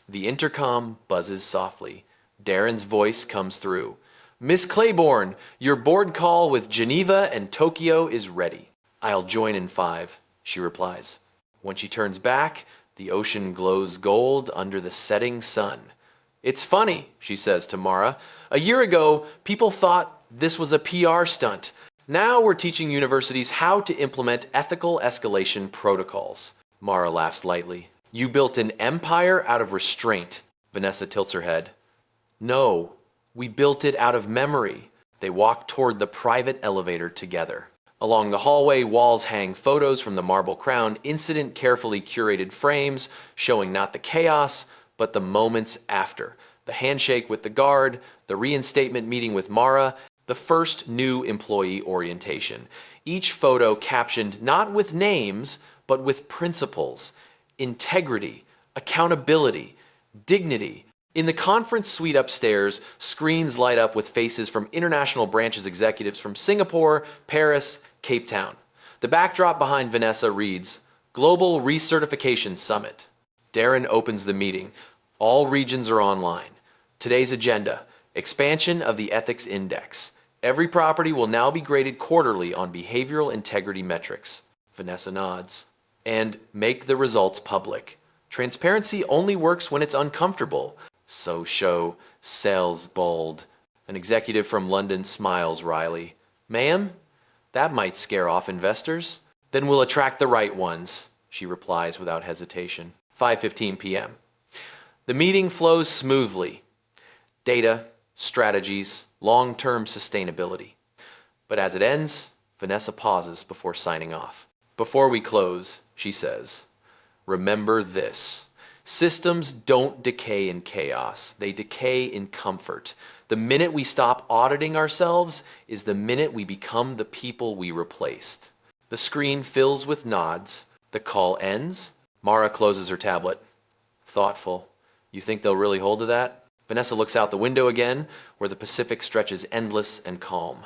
The intercom buzzes softly. Darren's voice comes through. "Miss Clayborne, your board call with Geneva and Tokyo is ready." "I'll join in 5, she replies. When she turns back, the ocean glows gold under the setting sun. "It's funny," she says to Mara. "A year ago, people thought this was a PR stunt. Now we're teaching universities how to implement ethical escalation protocols." Mara laughs lightly. "You built an empire out of restraint." Vanessa tilts her head. "No, we built it out of memory." They walk toward the private elevator together. Along the hallway, walls hang photos from the Marble Crown incident, carefully curated frames showing not the chaos, but the moments after. The handshake with the guard, the reinstatement meeting with Mara, the first new employee orientation. Each photo captioned not with names, but with principles: integrity, accountability, dignity. In the conference suite upstairs, screens light up with faces from international branches executives from Singapore, Paris, Cape Town. The backdrop behind Vanessa reads, "Global Recertification Summit." Darren opens the meeting. All regions are online. Today's agenda: expansion of the Ethics Index. Every property will now be graded quarterly on behavioral integrity metrics. Vanessa nods. And make the results public. Transparency only works when it's uncomfortable. So show, sales bold. An executive from London smiles wryly. "Ma'am, that might scare off investors." "Then we'll attract the right ones," she replies without hesitation. 5:15 p.m. The meeting flows smoothly. Data, strategies, long-term sustainability. But as it ends, Vanessa pauses before signing off. "Before we close," she says, "remember this. Systems don't decay in chaos. They decay in comfort. The minute we stop auditing ourselves is the minute we become the people we replaced." The screen fills with nods. The call ends. Mara closes her tablet. Thoughtful. "You think they'll really hold to that?" Vanessa looks out the window again, where the Pacific stretches endless and calm.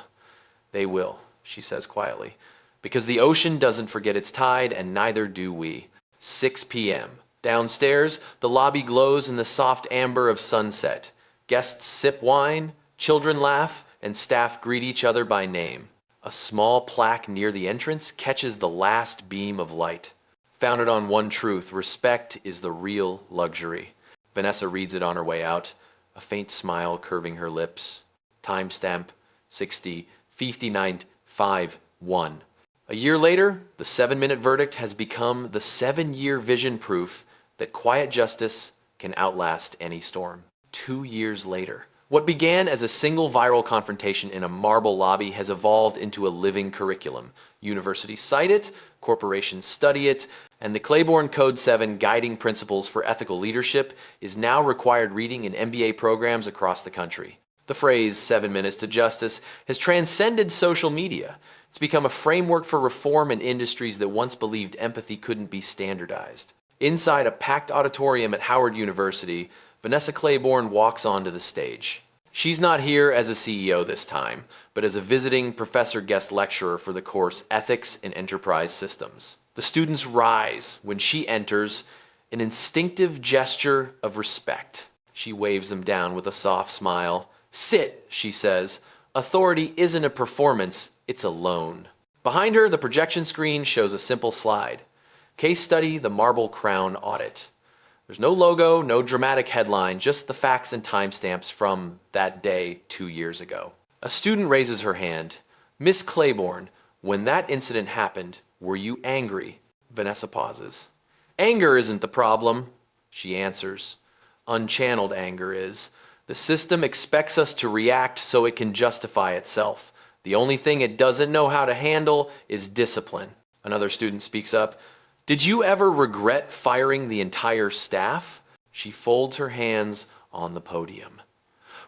"They will," she says quietly, "because the ocean doesn't forget its tide, and neither do we." 6 p.m. Downstairs, the lobby glows in the soft amber of sunset. Guests sip wine, children laugh, and staff greet each other by name. A small plaque near the entrance catches the last beam of light. Founded on one truth: respect is the real luxury. Vanessa reads it on her way out, a faint smile curving her lips. Timestamp 60:59:51. A year later, the 7-minute verdict has become the 7-year vision proof that quiet justice can outlast any storm. 2 years later, what began as a single viral confrontation in a marble lobby has evolved into a living curriculum. Universities cite it, corporations study it, and the Clayborne Code 7 Guiding Principles for Ethical Leadership is now required reading in MBA programs across the country. The phrase 7 minutes to justice has transcended social media. It's become a framework for reform in industries that once believed empathy couldn't be standardized. Inside a packed auditorium at Howard University, Vanessa Clayborne walks onto the stage. She's not here as a CEO this time, but as a visiting professor guest lecturer for the course Ethics in Enterprise Systems. The students rise when she enters, an instinctive gesture of respect. She waves them down with a soft smile. "Sit," she says. "Authority isn't a performance, it's a loan." Behind her, the projection screen shows a simple slide. Case study, the Marble Crown audit. There's no logo, no dramatic headline, just the facts and timestamps from that day 2 years ago. A student raises her hand. "Miss Clayborne, when that incident happened, were you angry?" Vanessa pauses. "Anger isn't the problem," she answers. Unchanneled anger is. The system expects us to react so it can justify itself. The only thing it doesn't know how to handle is discipline. Another student speaks up. "Did you ever regret firing the entire staff?" She folds her hands on the podium.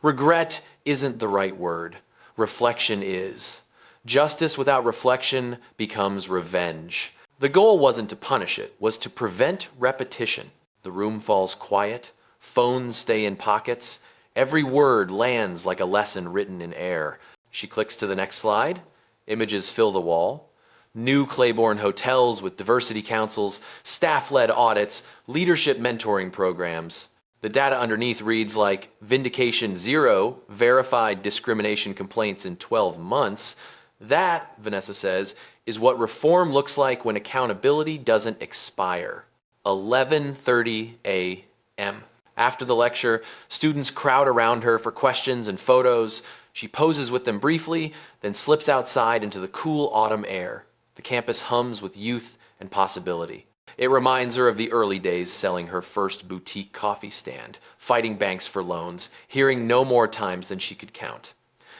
Regret isn't the right word. Reflection is. Justice without reflection becomes revenge. The goal wasn't to punish it, was to prevent repetition. The room falls quiet. Phones stay in pockets. Every word lands like a lesson written in air. She clicks to the next slide. Images fill the wall. New Clayborne hotels with diversity councils, staff-led audits, leadership mentoring programs. The data underneath reads like Vindication 0, verified discrimination complaints in 12 months. That, Vanessa says, is what reform looks like when accountability doesn't expire. 11:30 a.m. After the lecture, students crowd around her for questions and photos. She poses with them briefly, then slips outside into the cool autumn air. The campus hums with youth and possibility. It reminds her of the early days selling her first boutique coffee stand, fighting banks for loans, hearing no more times than she could count.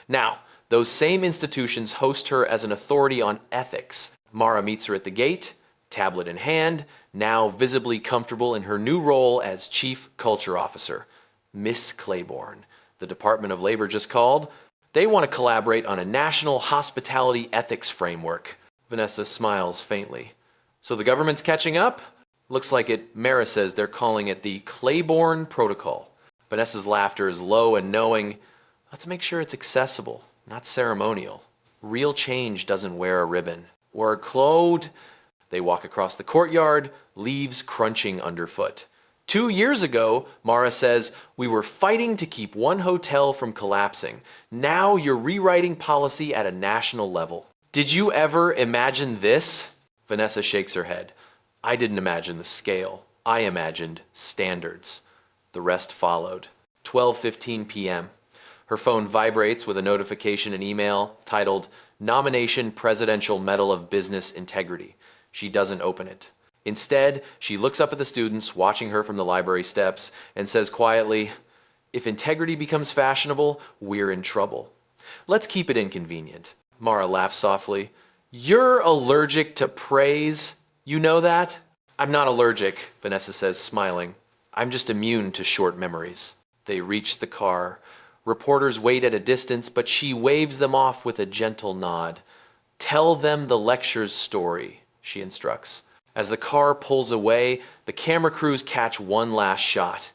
Now, those same institutions host her as an authority on ethics. Mara meets her at the gate, tablet in hand, now visibly comfortable in her new role as Chief Culture Officer. Miss Clayborne. The Department of Labor just called. They want to collaborate on a national hospitality ethics framework. Vanessa smiles faintly. So the government's catching up? Looks like it. Mara says they're calling it the Clayborne Protocol. Vanessa's laughter is low and knowing. Let's make sure it's accessible, not ceremonial. Real change doesn't wear a ribbon. We're clothed. They walk across the courtyard, leaves crunching underfoot. 2 years ago, Mara says, we were fighting to keep one hotel from collapsing. Now you're rewriting policy at a national level. Did you ever imagine this? Vanessa shakes her head. I didn't imagine the scale. I imagined standards. The rest followed. 12:15 p.m. Her phone vibrates with a notification and email titled Nomination Presidential Medal of Business Integrity. She doesn't open it. Instead, she looks up at the students watching her from the library steps and says quietly, if integrity becomes fashionable, we're in trouble. Let's keep it inconvenient. Mara laughs softly. You're allergic to praise. You know that? I'm not allergic, Vanessa says, smiling. I'm just immune to short memories. They reach the car. Reporters wait at a distance, but she waves them off with a gentle nod. Tell them the lecture's story, she instructs. As the car pulls away, the camera crews catch one last shot.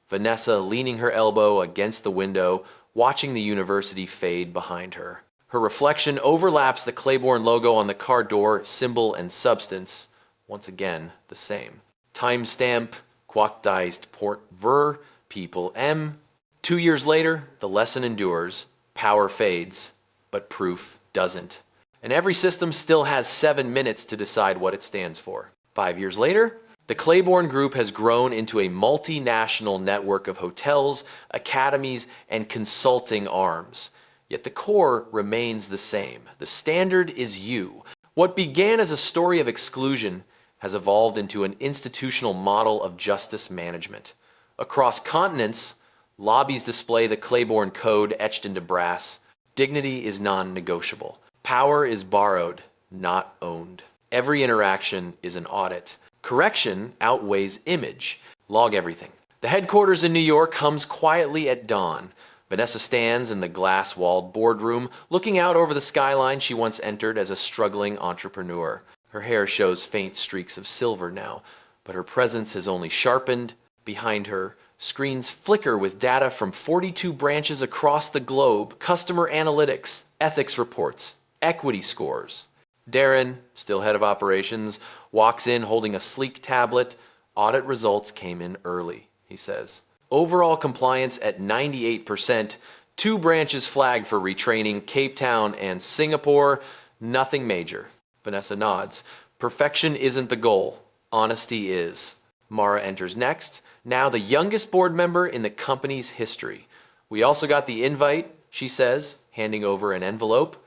Vanessa leaning her elbow against the window, watching the university fade behind her. Her reflection overlaps the Clayborne logo on the car door, symbol and substance. Once again, the same. Timestamp, quantized port ver, people M. 2 years later, the lesson endures. Power fades, but proof doesn't. And every system still has 7 minutes to decide what it stands for. 5 years later, the Clayborne Group has grown into a multinational network of hotels, academies, and consulting arms. Yet the core remains the same. The standard is you. What began as a story of exclusion has evolved into an institutional model of justice management. Across continents, lobbies display the Clayborne Code etched into brass. Dignity is non-negotiable. Power is borrowed, not owned. Every interaction is an audit. Correction outweighs image. Log everything. The headquarters in New York hums quietly at dawn. Vanessa stands in the glass-walled boardroom, looking out over the skyline she once entered as a struggling entrepreneur. Her hair shows faint streaks of silver now, but her presence has only sharpened. Behind her, Screens flicker with data from 42 branches across the globe, customer analytics, ethics reports, equity scores. Darren, still head of operations, walks in holding a sleek tablet. Audit results came in early, he says. Overall compliance at 98%. 2 branches flagged for retraining, Cape Town and Singapore. Nothing major. Vanessa nods. Perfection isn't the goal. Honesty is. Mara enters next, now the youngest board member in the company's history. We also got the invite, she says, handing over an envelope.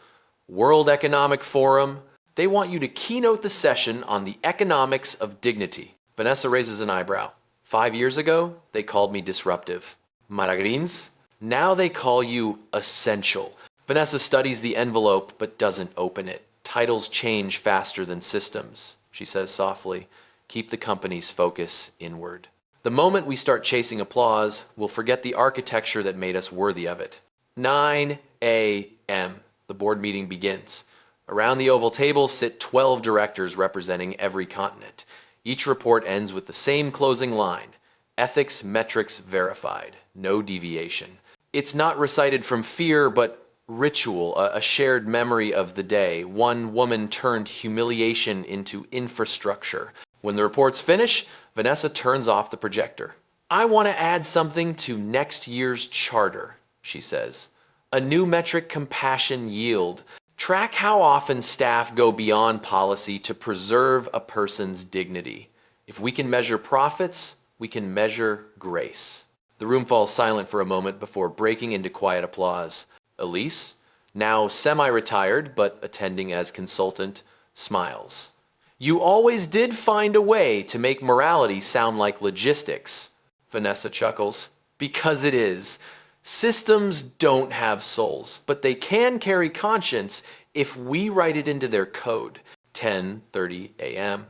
World Economic Forum. They want you to keynote the session on the economics of dignity. Vanessa raises an eyebrow. 5 years ago, they called me disruptive. Maragrins? Now they call you essential. Vanessa studies the envelope but doesn't open it. Titles change faster than systems, she says softly. Keep the company's focus inward. The moment we start chasing applause, we'll forget the architecture that made us worthy of it. 9 a.m. The board meeting begins. Around the oval table sit 12 directors representing every continent. Each report ends with the same closing line. Ethics metrics verified. No deviation. It's not recited from fear, but ritual, a shared memory of the day. One woman turned humiliation into infrastructure. When the reports finish, Vanessa turns off the projector. I want to add something to next year's charter, she says. A new metric, compassion yield. Track how often staff go beyond policy to preserve a person's dignity. If we can measure profits, we can measure grace. The room falls silent for a moment before breaking into quiet applause. Elise, now semi-retired but attending as consultant, smiles. You always did find a way to make morality sound like logistics. Vanessa chuckles. Because it is. Systems don't have souls, but they can carry conscience if we write it into their code. 10:30 a.m.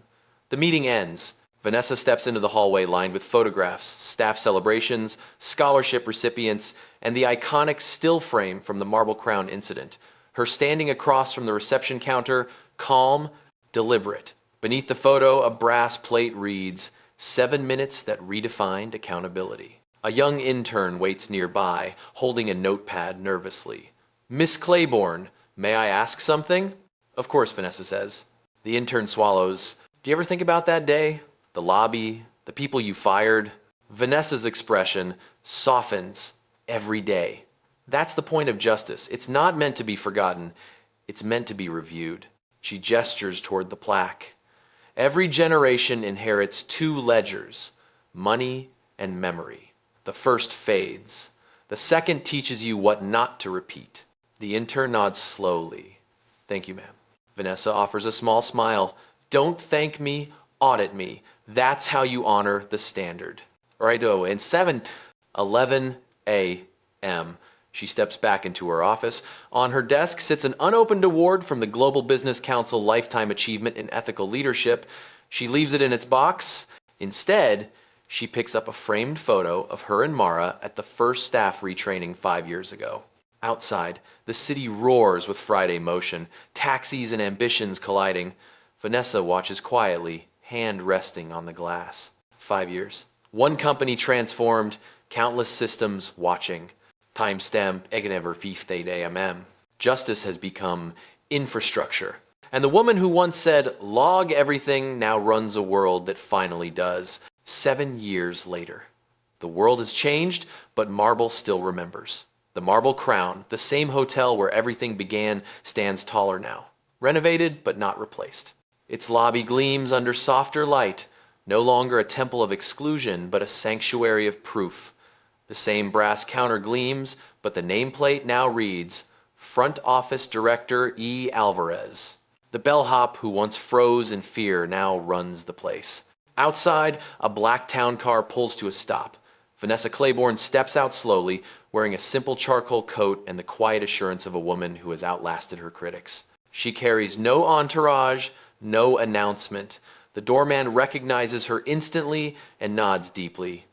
The meeting ends. Vanessa steps into the hallway lined with photographs, staff celebrations, scholarship recipients, and the iconic still frame from the Marble Crown incident. Her standing across from the reception counter, calm, deliberate. Beneath the photo, a brass plate reads, 7 minutes that redefined accountability. A young intern waits nearby, holding a notepad nervously. Miss Clayborne, may I ask something? Of course, Vanessa says. The intern swallows. Do you ever think about that day? The lobby, the people you fired? Vanessa's expression softens every day. That's the point of justice. It's not meant to be forgotten. It's meant to be reviewed. She gestures toward the plaque. Every generation inherits 2 ledgers, money and memory. The first fades. The second teaches you what not to repeat. The intern nods slowly. Thank you, ma'am. Vanessa offers a small smile. Don't thank me, audit me. That's how you honor the standard. Righto, and 11 a.m. She steps back into her office. On her desk sits an unopened award from the Global Business Council Lifetime Achievement in Ethical Leadership. She leaves it in its box. Instead, she picks up a framed photo of her and Mara at the first staff retraining 5 years ago. Outside, the city roars with Friday motion, taxis and ambitions colliding. Vanessa watches quietly, hand resting on the glass. 5 years. One company transformed, countless systems watching. Timestamp 11:50 a.m. Justice has become infrastructure. And the woman who once said, log everything, now runs a world that finally does. 7 years later. The world has changed, but Marble still remembers. The Marble Crown, the same hotel where everything began, stands taller now. Renovated, but not replaced. Its lobby gleams under softer light, no longer a temple of exclusion, but a sanctuary of proof. The same brass counter gleams, but the nameplate now reads, Front Office Director E. Alvarez. The bellhop who once froze in fear now runs the place. Outside, a black town car pulls to a stop. Vanessa Clayborne steps out slowly, wearing a simple charcoal coat and the quiet assurance of a woman who has outlasted her critics. She carries no entourage, no announcement. The doorman recognizes her instantly and nods deeply.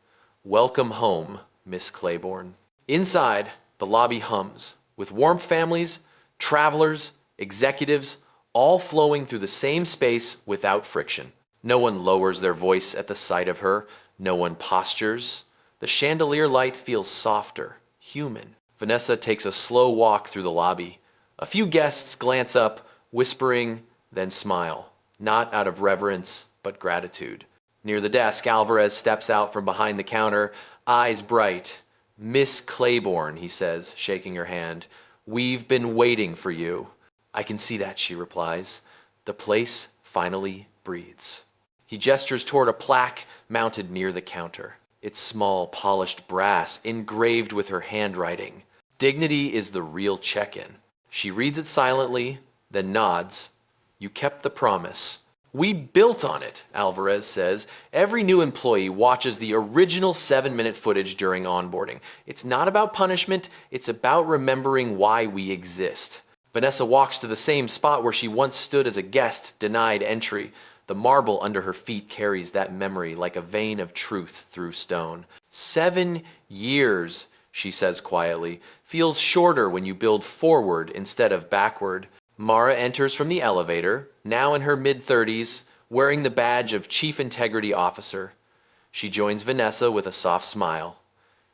Welcome home, Miss Clayborne. Inside, the lobby hums, with warm families, travelers, executives, all flowing through the same space without friction. No one lowers their voice at the sight of her. No one postures. The The chandelier light feels softer, human. Vanessa takes a slow walk through the lobby. A few guests glance up, whispering, then smile, not out of reverence, but gratitude. Near the desk, Alvarez steps out from behind the counter, eyes bright. "Miss Clayborne," he says, shaking her hand. "We've been waiting for you." "I can see that," she replies. The place finally breathes. He gestures toward a plaque mounted near the counter. It's small, polished brass, engraved with her handwriting. Dignity is the real check-in. She reads it silently, then nods. "You kept the promise." "We built on it," Alvarez says. "Every new employee watches the original 7-minute footage during onboarding. It's not about punishment, it's about remembering why we exist." Vanessa walks to the same spot where she once stood as a guest, denied entry. The marble under her feet carries that memory like a vein of truth through stone. 7 years, she says quietly, feels shorter when you build forward instead of backward. Mara enters from the elevator, now in her mid-30s, wearing the badge of Chief Integrity Officer. She joins Vanessa with a soft smile.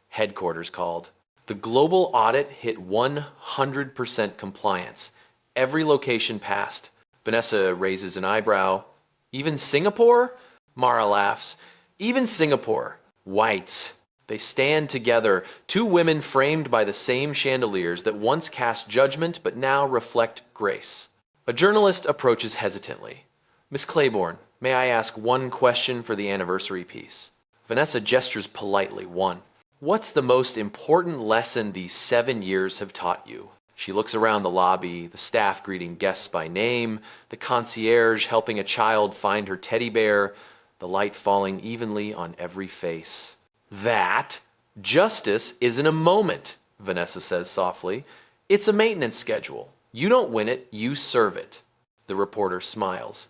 Headquarters called. The global audit hit 100% compliance. Every location passed. Vanessa raises an eyebrow. "Even Singapore?" Mara laughs. "Even Singapore. Whites." They stand together, two women framed by the same chandeliers that once cast judgment but now reflect grace. A journalist approaches hesitantly. "Miss Clayborne, may I ask one question for the anniversary piece?" Vanessa gestures politely. "One. What's the most important lesson these 7 years have taught you?" She looks around the lobby, the staff greeting guests by name, the concierge helping a child find her teddy bear, the light falling evenly on every face. "That justice isn't a moment," Vanessa says softly. "It's a maintenance schedule. You don't win it, you serve it." The reporter smiles,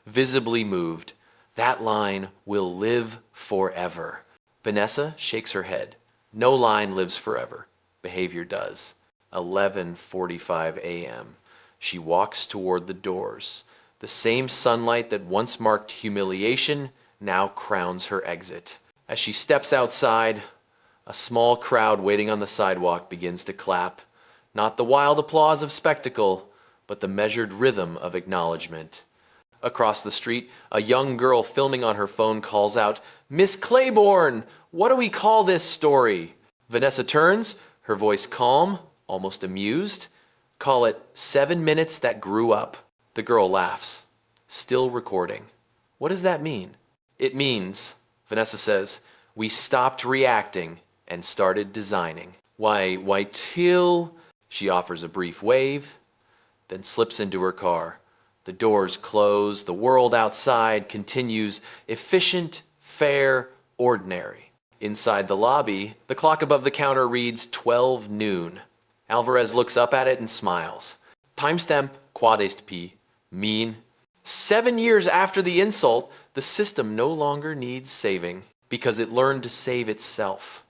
visibly moved. "That line will live forever." Vanessa shakes her head. No line lives forever. Behavior does. 11:45 a.m. She walks toward the doors. The same sunlight that once marked humiliation now crowns her exit. As she steps outside, a small crowd waiting on the sidewalk begins to clap. Not the wild applause of spectacle, but the measured rhythm of acknowledgement. Across the street, a young girl filming on her phone calls out, "Miss Clayborne, what do we call this story?" Vanessa turns, her voice calm, almost amused. "Call it 7 minutes that grew up." The girl laughs. Still recording. "What does that mean?" "It means," Vanessa says, "we stopped reacting and started designing." Why till... She offers a brief wave, then slips into her car. The doors close, the world outside continues, efficient, fair, ordinary. Inside the lobby, the clock above the counter reads 12 noon. Alvarez looks up at it and smiles. Timestamp, quad est p, mean. 7 years after the insult, the system no longer needs saving, because it learned to save itself.